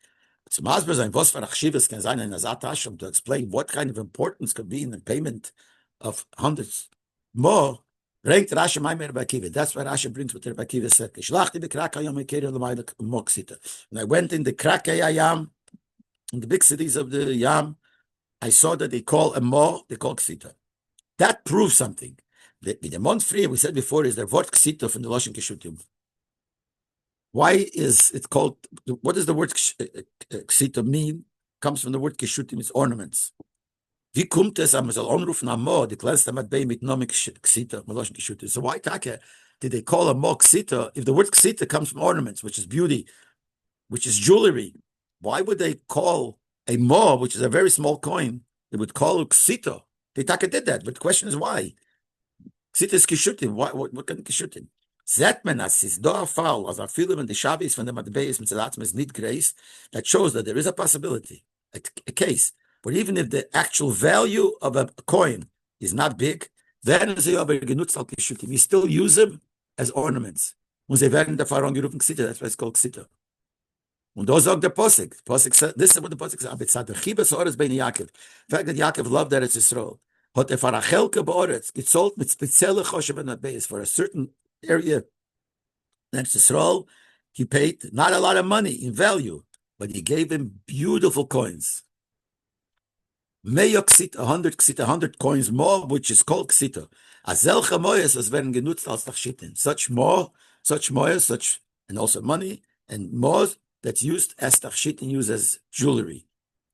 It's Masber sein, was für Achshivas can sein in Azat Hashem to explain what kind of importance could be in the payment of hundreds more. Rankt Rashi Maimer Bakiva. That's what Rashi brings with Rabbi Akiva said. When I went in the Krakei Ayam, in the big cities of the Yam, I saw that they call a mo, they call Ksita. That proves something. The month free, we said before, is the word Ksita from the Loshen Kishutim. Why is it called, what does the word Ksita mean? Comes from the word Kishutim, it's ornaments. Wie kommt es, man soll anrufen am Mo, die kleinste Matbei mit Nomen Ksita, Meloshen Kishutim. So why, Take, did they call a Mo Ksita? If the word Ksita comes from ornaments, which is beauty, which is jewelry, why would they call a Mo, which is a very small coin, they would call it Ksita? They Take did that, but the question is why? Ksita is Kishutim. What kind of Kishutim? Zetman as is do a foul as a film in the Shabbos from the Matbeis Mitzalatmas need grace that shows that there is a possibility, a case. But even if the actual value of a coin is not big, then you still use them as ornaments. That's why it's called Ksita. Und da sagt der Posik. Posik said, this is what the Posik said. Aber es hat der Chibas Oretz bei Yaakov. The fact that Yaakov loved Eretz Yisrael. Hat for a Chelke beoretz, gezahlt mit spezielle Choshev and Beis for a certain area. Eretz Yisrael, he paid not a lot of money in value, but he gave him beautiful coins. Meyo Ksita, 100 coins more, which is called Ksita. Azel Chamoyes was werden genutzt als Tachshitin. Such moyes, and also money, and more that's used as Tachshitin, used as jewelry.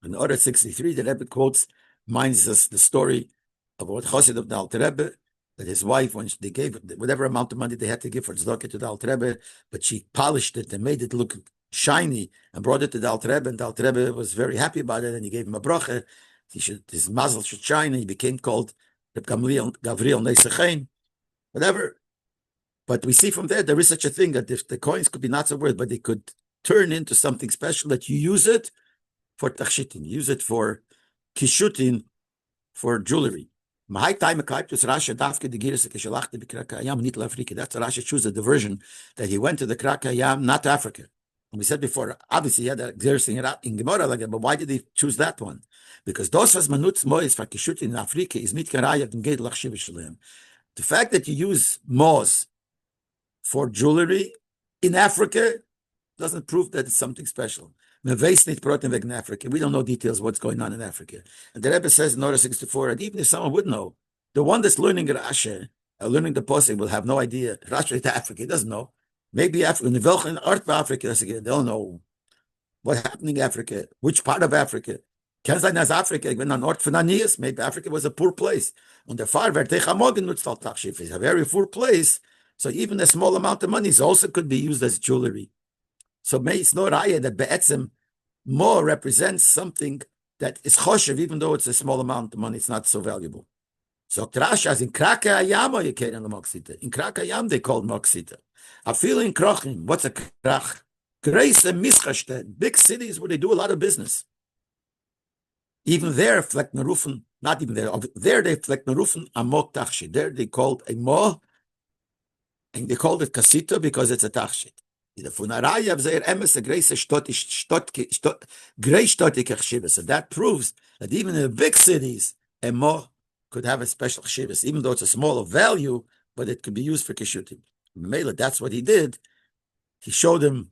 In Order 63, the Rebbe quotes, reminds us the story about Chassid of the Alter Rebbe, that his wife, when they gave whatever amount of money they had to give for tzedakah to the Alter Rebbe, but she polished it and made it look shiny and brought it to the Alter Rebbe, and the Alter Rebbe was very happy about it, and he gave him a bracha. His mazel should shine, and he became called Reb Gavriel Neisachim, whatever. But we see from there is such a thing that if the coins could be not so worth, but they could turn into something special that you use it for tachshitin, use it for kishutin, for jewelry. That's Rashi chooses the version that he went to the Krakayam, not Africa. And we said before, obviously he had that Xerxing in Gemara like that, but why did he choose that one? Because those was manutz mois for kishutin in Africa is mit karayat and gedlach shivishlim. The fact that you use moz for jewelry in Africa doesn't prove that it's something special. We don't know details what's going on in Africa. And the Rebbe says in Order 64, and even if someone would know, the one that's learning Rashi, learning the Posek, will have no idea. Rashi to Africa, he doesn't know. Maybe Africa, in the art of Africa, they don't know what's happening in Africa, which part of Africa. Africa, when on Ort Fananias, maybe Africa was a poor place. On the far is a very poor place. So even a small amount of money also could be used as jewelry. So it's no raya that be'etzem more represents something that is choshev, even though it's a small amount of money, it's not so valuable. So Rashi, as in Krakayam, you can't in the Moksita. In Krakayam, they called Moksita. I feel in Krochim. What's a Krach? Grace and Mischashtet, big cities where they do a lot of business. Even there, not even there, there they Flecknerufen Amok Tachshi. There they called a Mo And they called it kasita because it's a tachshit. So that proves that even in the big cities, a mo could have a special chshivas, even though it's a smaller value, but it could be used for kishutim. Mela, that's what he did. He showed him,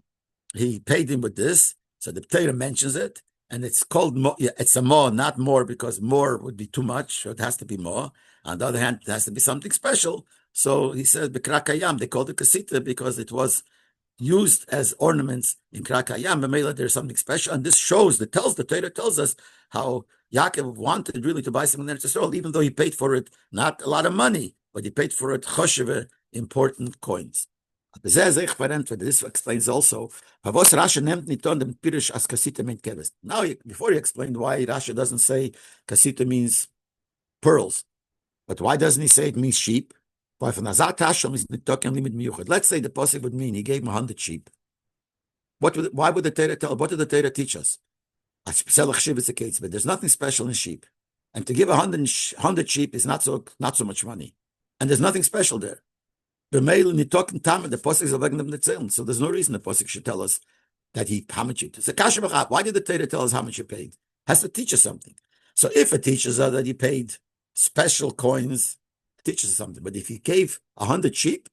he paid him with this. So the Torah mentions it, and it's called mo. It's a mo, not more, because more would be too much. So it has to be more. On the other hand, it has to be something special. So he says, Bekrakayam, they called it kasita because it was used as ornaments in Krakayam. B'meila, there's something special. And this shows, the Torah tells us how Yaakov wanted really to buy something in Eretz Yisrael, even though he paid for it not a lot of money, but he paid for it choshev, important coins. This explains also. Now, before he explained why Rashi doesn't say kasita means pearls, but why doesn't he say it means sheep? Let's say the pasuk would mean he gave him 100 sheep. Why would the Torah tell? What did the Torah teach us? But there's nothing special in sheep, and to give 100 sheep is not so much money, and there's nothing special there. The pasuk is so there's no reason the pasuk should tell us that how much it is. Why did the Torah tell us how much you paid? It has to teach us something. So if it teaches us that he paid special coins, it teaches us something. But if he gave 100 sheep,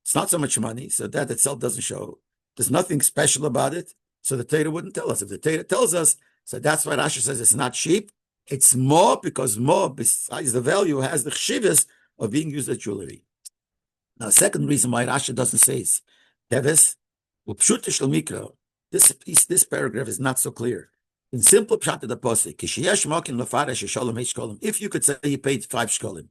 it's not so much money, so that itself doesn't show. There's nothing special about it, so the Torah wouldn't tell us. If the Torah tells us, so that's why Rashi says it's not sheep, it's more, because more, besides the value, has the chshivas of being used as jewelry. Now, the second reason why Rashi doesn't say it's teves, this paragraph is not so clear. In simple pshat of the pasuk, if you could say you paid 5 shkolim,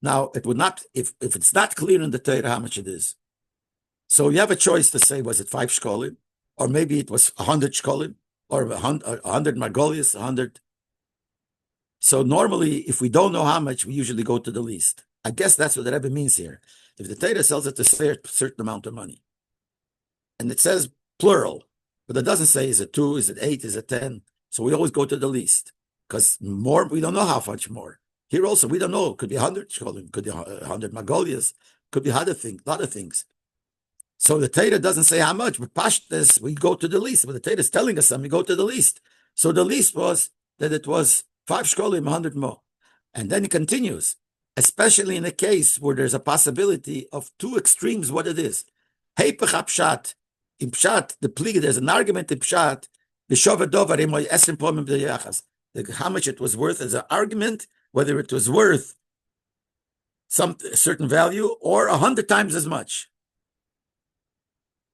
now it would not, if it's not clear in the Torah how much it is. So you have a choice to say, was it 5 shkolim, or maybe it was 100 shkolim, or 100 margolius, 100. So normally, if we don't know how much, we usually go to the least. I guess that's what the Rebbe means here. If the Torah sells it to say a certain amount of money, and it says plural, but it doesn't say, is it 2, is it 8, is it 10? So we always go to the least, because more, we don't know how much more. Here also, we don't know. It could be 100 shkolim, could be 100 magolias, could be a lot of things. So the Torah doesn't say how much, but pashtas, we go to the least. But the Torah is telling us something, we go to the least. So the least was that it was 5 shkolim, 100 more. And then he continues, especially in a case where there's a possibility of 2 extremes, what it is. Heipach pshat. In pshat, there's an argument in pshat, how much it was worth as an argument, whether it was worth a certain value or 100 times as much.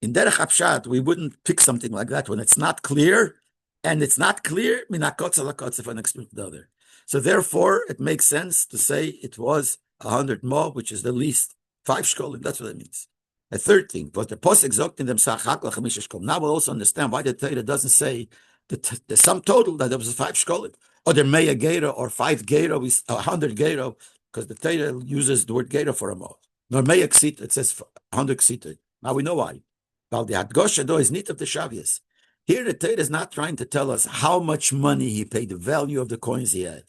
In derech pshat, we wouldn't pick something like that when it's not clear, and it's not clear, from extreme to the other. So therefore, it makes sense to say it was 100 more, which is the least 5 shkolim. That's what it means. A third thing, but the posek zogt in them sachak l'chamisha shkolim. Now we'll also understand why the Torah doesn't say the sum total that there was 5 shkolim, or the meya gera, or 5 gera, 100 gera, because the Torah uses the word gera for a mo. Nor meya ksita, it says 100 ksita. Now we know why. Well, the hadgosha do is nit of the shavias. Here the Torah is not trying to tell us how much money he paid, the value of the coins he had.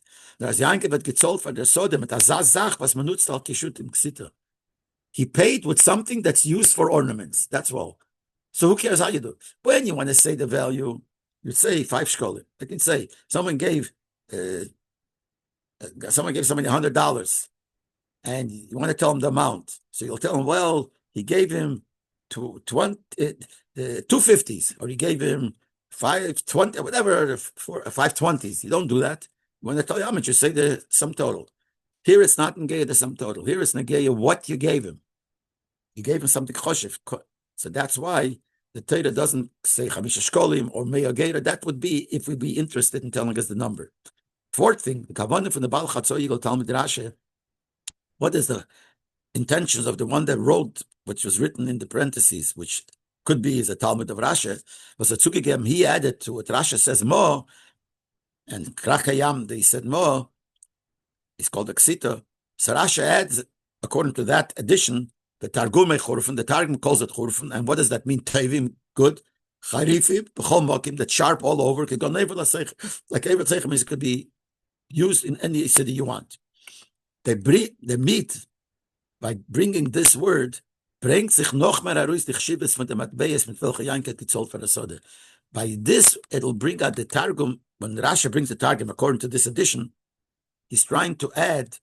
He paid with something that's used for ornaments. That's all. So who cares how you do? When you want to say the value, you say 5 shkolim. I can say someone gave somebody $100, and you want to tell him the amount. So you'll tell him, well, he gave him 250s, or he gave him 520, whatever, 520s. You don't do that. You want to tell you how much, you say the sum total. Here it's not negaya the sum total. Here it's negaya what you gave him. You gave him something choshev. So that's why the Torah doesn't say chamisha shkolim or meya gera. That would be if we'd be interested in telling us the number. Fourth thing, the kavanah from the Baal Chatzor Yigol Talmud Rashi. What is the intentions of the one that wrote, which was written in the parentheses, which could be is a Talmud of Rashi, was a Tzukigem. He added to what Rashi says more, and Krakayam, they said more. It's called Aksita. So Rashi adds, according to that addition, the Targum Churfin, the Targum calls it Churfin. And what does that mean? Tevim, good. Charifim, B'chol Mokim, that's sharp all over. Like Ever Tzechem, it could be used in any city you want. the meat, by bringing this word, bringt sich noch mehr heraus die Chshibes von der Matbeis, mit welcher Yankel gezollt von der Sode. By this, it'll bring out the Targum. When Rashi brings the Targum, according to this edition, he's trying to add,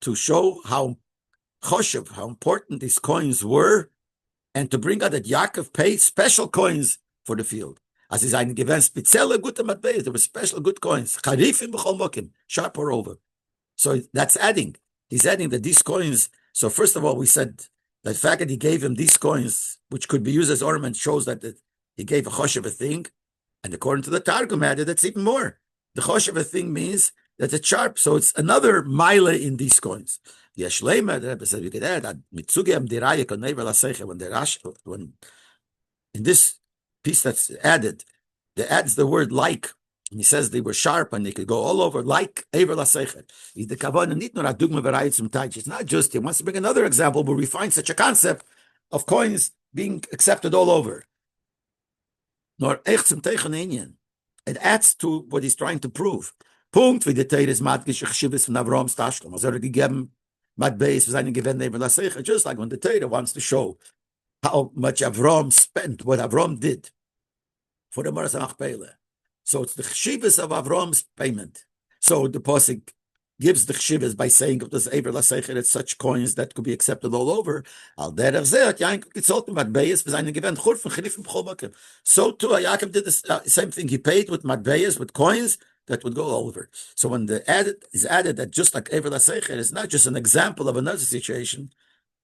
to show how choshev, how important these coins were, and to bring out that Yaakov paid special coins for the field. As is eine gewähnt spezielle gute Matbeis, there were special good coins. Charifim b'chol mokim, sharp or over. So that's adding. He's adding that these coins. So first of all, we said the fact that he gave him these coins, which could be used as ornament, shows that he gave a choshev a thing. And according to the Targum added, that's even more. The choshev a thing means that it's sharp. So it's another mile in these coins. The Ashleima, the Rebbe said we could add that mitzugem dirayik on neighbor laseche, when in this piece that's added, that adds the word like. And he says they were sharp and they could go all over, like Ever Lasechet. It's not just, he wants to bring another example where we find such a concept of coins being accepted all over. It adds to what he's trying to prove. Punkt, wie der Teir ist matgisch Chshibis von Avrahams Tashlam. Also gegeben Matbeis für seinen Gewinn Ever Lasechet, just like when the Teir wants to show how much Avraham spent, what Avraham did for the Maras Machpelah. So it's the chshivas of Avram's payment. So the Pasuk gives the chshivas by saying, if there's Eber Laseicher, it's such coins that could be accepted all over. So too, Yaakov did the same thing. He paid with matbeyas, with coins that would go all over. So when the added is added that just like Eber Laseicher, it's not just an example of another situation,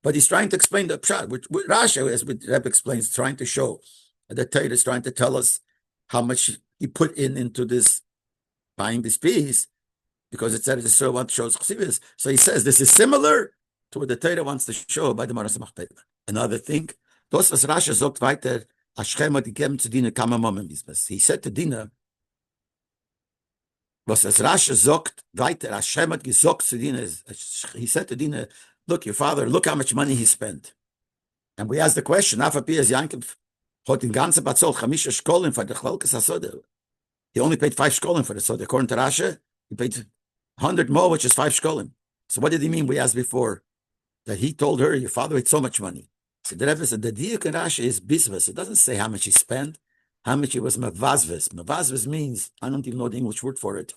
but he's trying to explain the pshat, which Rashi, as Rebbe explains, trying to show that the Torah is trying to tell us how much he put into this, buying this piece, because it said the Torah wants to show chsivas. So he says this is similar to what the Torah wants to show by the Maras Machpelah. Another thing, das was Rashi sagt weiter, Hashem hat gegeben zu Dina kama Momen Bisbas. He said to Dina, was as Rashi sagt weiter, Hashem hat gesagt zu Dina, he said to Dina, look, your father, look how much money he spent. And we asked the question, Afapi as Yankov, he only paid 5 shkolim for the soda. According to Rashi, he paid 100 more, which is 5 shkolim. So what did he mean? We asked before that he told her, your father had so much money. So the Rebbe said, the diuk in Rashi is bisvas. It doesn't say how much he spent, how much it was mavazves. Mavazves means, I don't even know the English word for it,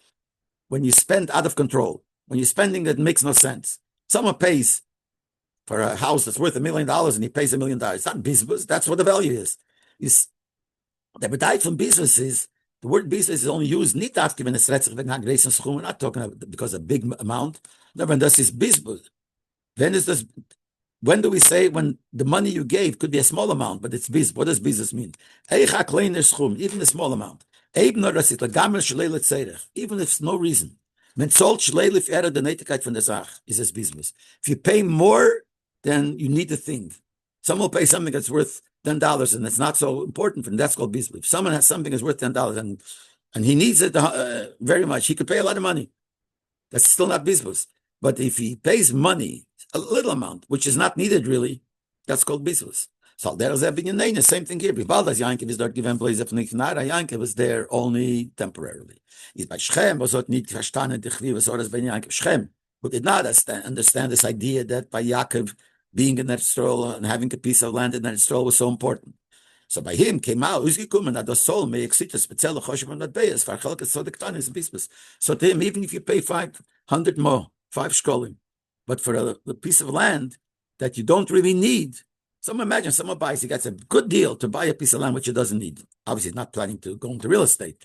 when you spend out of control, when you're spending that makes no sense. Someone pays for a house that's worth $1 million and he pays $1 million. It's not bisvas. That's what the value is. The bedayt from business is, the word business is only used nicht after when it's retzich wegen agressen schum. We're not talking about because of a big amount. No, when this is business, when do we say when the money you gave could be a small amount, but it's business? What does business mean? Even a small amount. Even if it's no reason. Is this business. If you pay more, then you need a thing. Someone will pay something that's worth $10 and it's not so important for him. That's called business. If someone has something that's worth $10 and he needs it very much, he could pay a lot of money. That's still not business. But if he pays money, a little amount, which is not needed really, that's called business. So there is the same thing here. Yankov is dort given place of Yankov was there only temporarily. He's by Shechem was not nicht verstanden Shechem, who did not understand this idea that by Yaakov being in that stroll and having a piece of land in that stroll was so important. So by him came out, that the soul may exceed a special choshev on that base for chalkas so the ktanis and business. So to him, even if you pay 500 more, 5 shkolim, but for a piece of land that you don't really need, someone buys, he gets a good deal to buy a piece of land which he doesn't need. Obviously, he's not planning to go into real estate.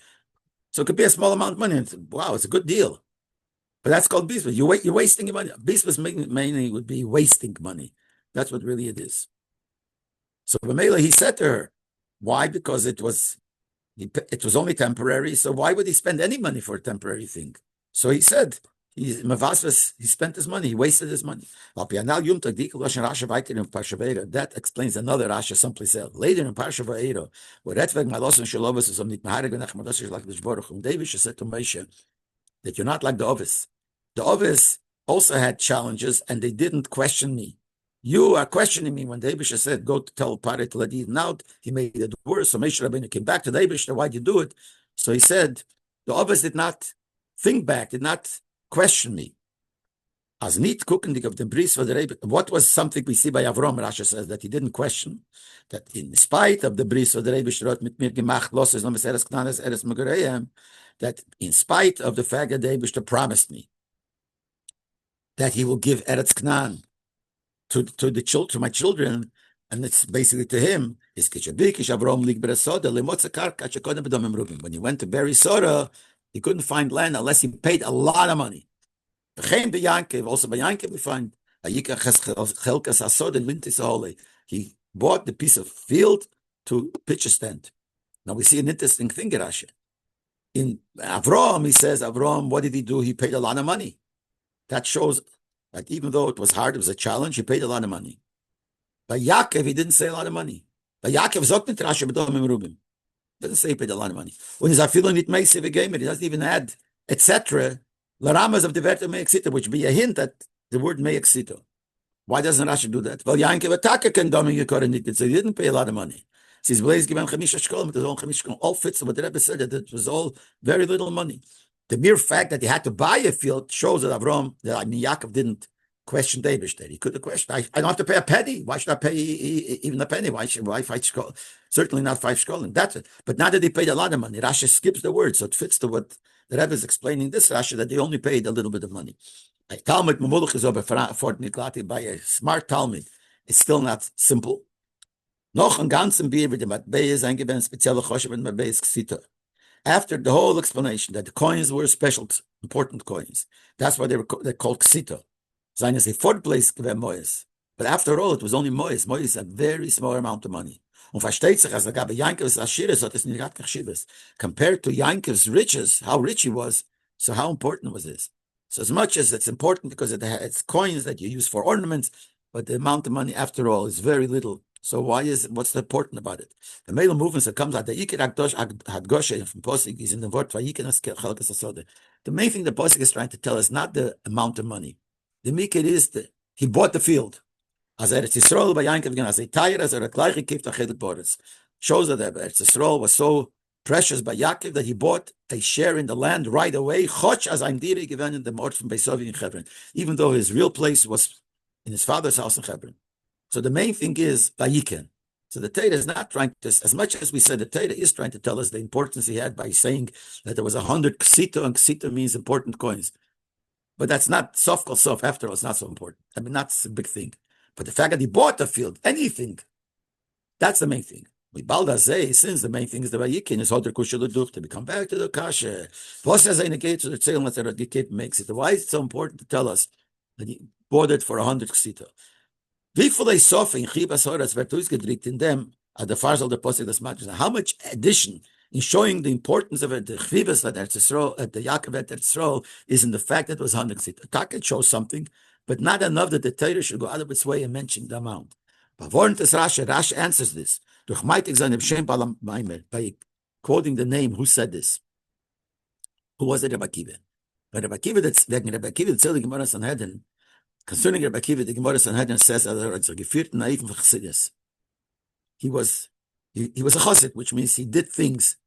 So it could be a small amount of money. And wow, it's a good deal. But that's called business. You're wasting your money. Business mainly would be wasting money. That's what really it is. So Bamela, he said to her, why? Because it was only temporary. So why would he spend any money for a temporary thing? So he said, he spent his money. He wasted his money. That explains another Rasha someplace else. Later in Parsha Vayero, where David said to Moshe that you're not like the Ovis. The Ovis also had challenges, and they didn't question me. You are questioning me when David said, go to tell Pare to let it out. He made it worse. So Moshe Rabbeinu came back to David. Why'd you do it? So he said, the Ovis did not think back, did not question me. As niet cooking of the bris for the Rebbe. What was something we see by Avram? Rasha says that he didn't question that in spite of the bris for the Rebbe Shrot mit mir gemacht losses no eres knanes eres megoreim, that in spite of the fact that the Rebbe promised me that he will give Eretz Knan to the children, to my children, and it's basically to him. When he went to bury Sora, he couldn't find land unless he paid a lot of money. Also by Yankev we find he bought the piece of field to pitch a tent. Now we see an interesting thing in Rashi. In Avram, he says, Avram, what did he do? He paid a lot of money. That shows that even though it was hard, it was a challenge, he paid a lot of money. By Yaakov, he didn't say a lot of money. By Yaakov, doesn't say he paid a lot of money. When he's feeling it makes he doesn't even add, etc. Laramas of the Verta Meexita, which be a hint that the word Meexita. Why doesn't Rashi do that? Well, Yaakov Ataka can doming it, so he didn't pay a lot of money. Says Blaze given Chamisha Shkolim, it was all Chamisha Shkolim, all fits what the Rebbe said, that it was all very little money. The mere fact that he had to buy a field shows that Avram, that Yaakov didn't question David. He could have questioned, I don't have to pay a penny. Why should I pay even a penny? Why 5 shkolim? Certainly not 5 shkolim. That's it. But now that he paid a lot of money, Rashi skips the word, so it fits to what the Rebbe is explaining this Rashi, that they only paid a little bit of money. A Talmud Mamulach is over by a smart Talmud. It's still not simple. Noch ein ganzen Bier mit dem Matbei ist eingeben, spezielle Choshev und Matbei ist Ksita. After the whole explanation that the coins were special, important coins, that's why they're called Ksita. Zayin is a fourth place given Moyes. But after all, it was only Moyes. Moyes is a very small amount of money. Und versteht sich, als er gab Yankov's Ashiris, hat es nicht gehabt Chashivas. Compared to Yankov's riches, how rich he was, so how important was this? So as much as it's important because it's coins that you use for ornaments, but the amount of money, after all, is very little. So what's the important about it? The male movements that comes out, the Iker Hadgoshe from Posig is in the word Vayikin Chelkas Asode. The main thing the Posig is trying to tell us not the amount of money. The Mikir is he bought the field. As Eretz Yisrael by Yankev again, as a tire, as a gleiche kift achedel boris. Shows that Eretz Yisrael was so precious by Yaakov that he bought a share in the land right away. Choch as I'm dire given in the mort from Beisovi in Hebron, even though his real place was in his father's house in Hebron. So the main thing is Vayiken. So the Torah is not trying to, as much as we said, the Torah is trying to tell us the importance he had by saying that there was 100 ksita, and ksita means important coins. But that's not sof kol sof. After all, it's not so important. I mean, that's a big thing. But the fact that he bought the field, anything, that's the main thing. With Baldazay, since the main thing is the Vayikin, is Hoder Kushel to become back to the Kasha. Vos has a negate to the Tzeil, that the Gekip makes it. Why is it so important to tell us that he bought it for 100 ksita? Wie viele Sof in Chibas Horas wird ausgedrückt in them at the Farsal deposit das Matches? How much addition in showing the importance of it, the Chibas that at the Yaakov at Erzrol is in the fact that it was 100 ksita. Taket shows something, but not enough that the Torah should go out of its way and mention the amount. But Rashi answers this by quoting the name who said this. Who was it? Rabbi Kiva. But Rabbi Kiva, Rabbi Kiva, the Gemara Sanhedrin, concerning Rabbi Kiva, the Gemara Sanhedrin says he was a chassid, which means he did things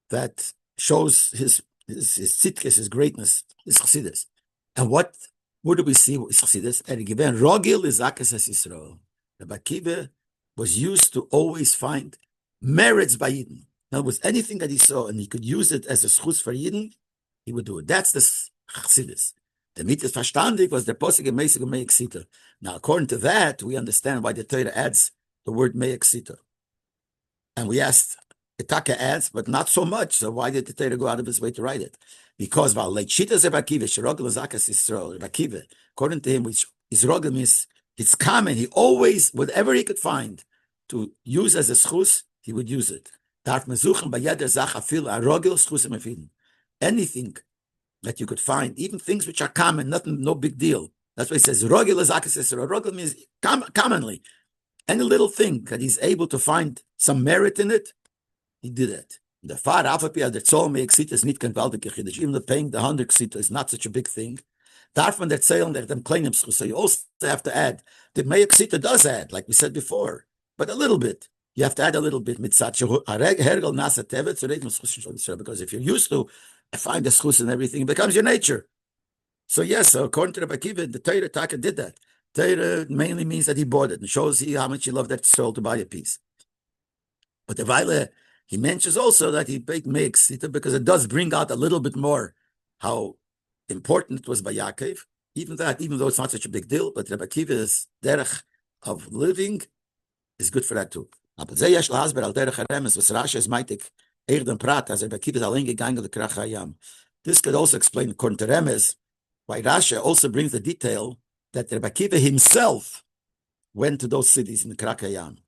that shows his tzidkes, his greatness, his chassidus. And what do we see with chassidus? And given rogil is zakas as Yisrael. Rabbi Kiva was used to always find merits by Yidden. In other words, anything that he saw and he could use it as a schus for Yidden, he would do it. That's the chassidus. The mitzvah verstandig was the posig and meisig and me'eksita. Now, according to that, we understand why the Torah adds the word me'eksita. And we asked, Itaka adds, but not so much. So why did the Torah go out of his way to write it? Because according to him, which Israel means it's common. He always, whatever he could find to use as a schus, he would use it. Anything that you could find, even things which are common, nothing, no big deal. That's why he says rogil is zakas Yisrael. Rogil means commonly. Any little thing that he's able to find some merit in it, he did it. The far alphabet that soul makes it is not gewaltig. Even the paying the 100 ksita is not such a big thing. Darfman that sale that them claim so you also have to add. The Meir Ksita does add, like we said before, but a little bit. You have to add a little bit because if you're used to find the schus and everything, it becomes your nature. So yes, so according to Rabbi Akiva, the Torah Taka did that. Torah mainly means that he bought it and shows you how much he loved that soul to buy a piece. But the Vaile, he mentions also that he makes it because it does bring out a little bit more how important it was by Yaakov. Even though it's not such a big deal, but Rabbi Akiva's derech of living is good for that too. Aber sehr yesh lahasber al derech haremes, was Rashi is meitig, den Prat, as Rabbi Akiva is allein gegangen the Krach Hayam. This could also explain, according to Remes, why Rashi also brings the detail that Rabbi Akiva himself went to those cities in the Krach Hayam.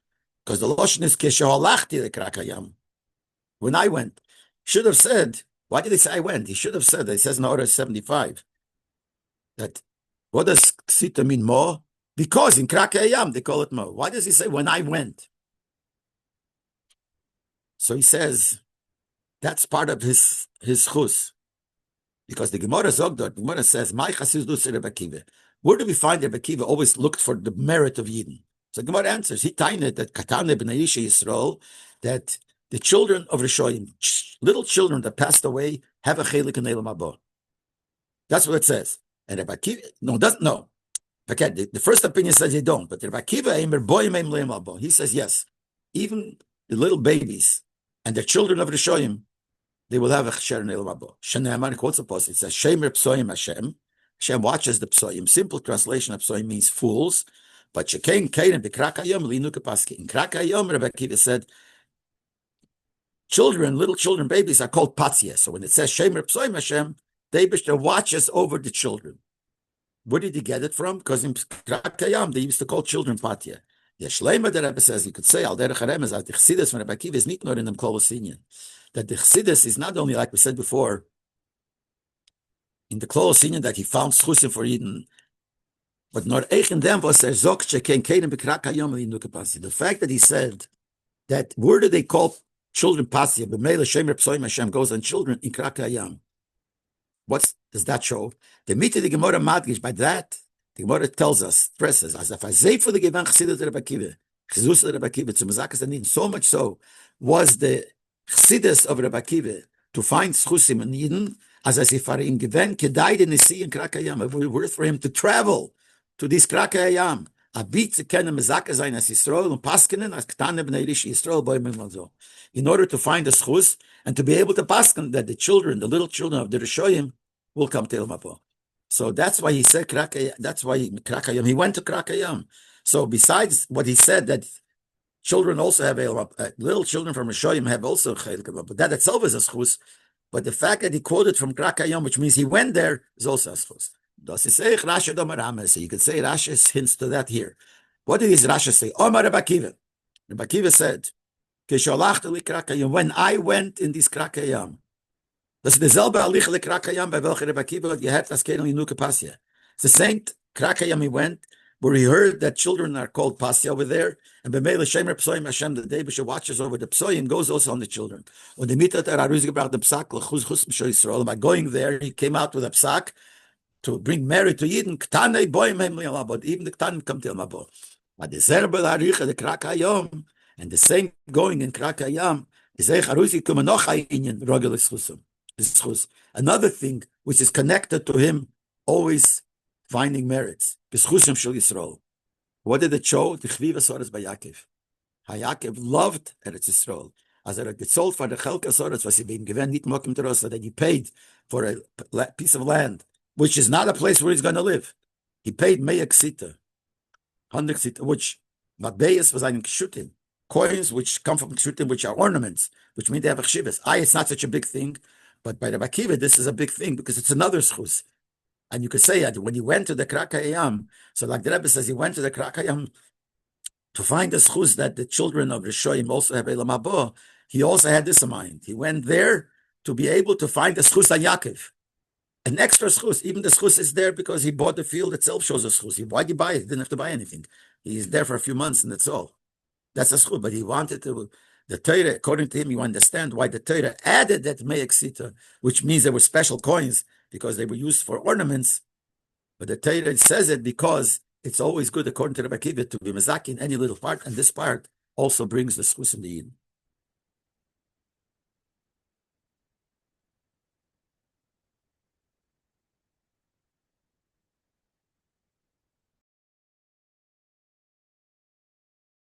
Because the Lashon is Keshohalachti the Krach Hayam. When I went, should have said, why did he say I went? He should have said, it says in Orah 75, that what does Ksita mean more? Because in Krach Hayam they call it more. Why does he say when I went? So he says that's part of his chus. Because the Gemara Zogdot, the Gemara says, "My chasis dus Rebbe Akiva." Where do we find Rebbe Akiva always looked for the merit of Yidden? So the Gemara answers, he tainet that Katane b'nai Yisrael, that the children of Rishoyim, little children that passed away, have a chelik in Elam Haba. That's what it says. And Rebbe Akiva, no. Okay, the first opinion says they don't, but Rebbe Akiva, he says yes. Even the little babies and the children of Rishoyim, they will have a share in Elam Haba. Shneimar quotes a post. It says, Shemer Psoim Hashem. Hashem watches the Psoim. Simple translation of Psoim means fools. But Shekein Kein B'Krak Hayom Linu Kapaski. In Krak Hayom, Rebbe Akiva said, little children, babies are called Patzia. So when it says Shemer Psoim Hashem, they watches over the children. Where did he get it from? Because in Krak Hayom, they used to call children Patya. Yeshleima, the Rebbe says, you could say, Al Derech Harem is that the Chassidus from Rebbe Akiva is not nur in the Kolosinian. That the Chassidus is not only, like we said before, in the Kolosinian that he found Schusim for Eden, but nor eich in them was zok sheken keinem b'krak hayom li nukapasi. The fact that he said that where do they call children pasya? B'meila shemer psoim Hashem goes on children in krak hayam. What does that show? The meat of the Gemara Madgish, by that, the Gemara tells us, stresses, as if I say for the Gevan Chassidus Rebbe Akiva, Chassidus Rebbe Akiva, to Mazakas Anin, so much so, was the Chassidus of Rebbe Akiva to find Schusim in Eden, as if I in Gevan Kedai the Nisi in Krak Hayam, it would be worth for him to travel to this Krak Hayam, a beat to Ken Mazakas Ain as Yisrael, and Paskinen, as Ketane B'nai Rish Yisrael, Boy Mimlazo, in order to find the Schus, and to be able to Paskin that the little children of the Rishoyim, will come to Elam Haba. So that's why he said that's why Krak Hayam. He went to Krak Hayam. So besides what he said that children also have Elam Haba, little children from Rishoyim have also Chelik Haba, but that itself is a schus. But the fact that he quoted from Krak Hayam, which means he went there, is also a schus. So you could say Rashi hints to that here. What did his Rashi say? Omar Rabbi Akiva. Rabbi Akiva said, when I went in this Krak Hayam, das ist derselbe Alich le Krak Hayam bei welcher Rebbe Akiva gehabt das Kein Linuke Pasya. It's the same Krak Hayam he went, where he heard that children are called Pasya over there, and B'meila Shemer Psoim Hashem, the Debisha watches over the Psoim, goes also on the children. When the Mitat Aruz gebracht the Psak, l'chuz chus Mishor Yisrael, by going there, he came out with a Psak to bring Mary to Yidden, K'tanei boim hem li'alabot, even the K'tanim come to Yalabot. But the Zerbe l'aricha, the Krak Hayam, and the same going in Krak Hayam, is Eich Aruzi kumanoch ha'inyan, rogel eschusum. Another thing which is connected to him always finding merits. What did it show? The Chviva Soros by Yaakov. Yaakov loved Eretz Yisrael. As it sold for the Chelka Soros, was he being given nit mokim terosa, that he paid for a piece of land, which is not a place where he's going to live. He paid Meya Ksita, 100 Ksita, which Matbeis was ein Kshutim, coins which come from Kshutim, which are ornaments, which mean they have a chshivas. It's not such a big thing. But by Rabbi Akiva, this is a big thing because it's another schus. And you could say that when he went to the Krak Hayam, so like the Rebbe says, he went to the Krak Hayam to find the schus that the children of Rishoyim also have Elam Haba. He also had this in mind. He went there to be able to find the schus on Yaakov. An extra schus. Even the schus is there because he bought the field itself shows a schus. Why did he buy it? He didn't have to buy anything. He's there for a few months and that's all. That's a schus. But he wanted to... The Torah, according to him, you understand why the Torah added that Me'eksita, which means they were special coins because they were used for ornaments. But the Torah says it because it's always good, according to Rabbi Akiva, to be mezaki in any little part, and this part also brings the schus in the Eden.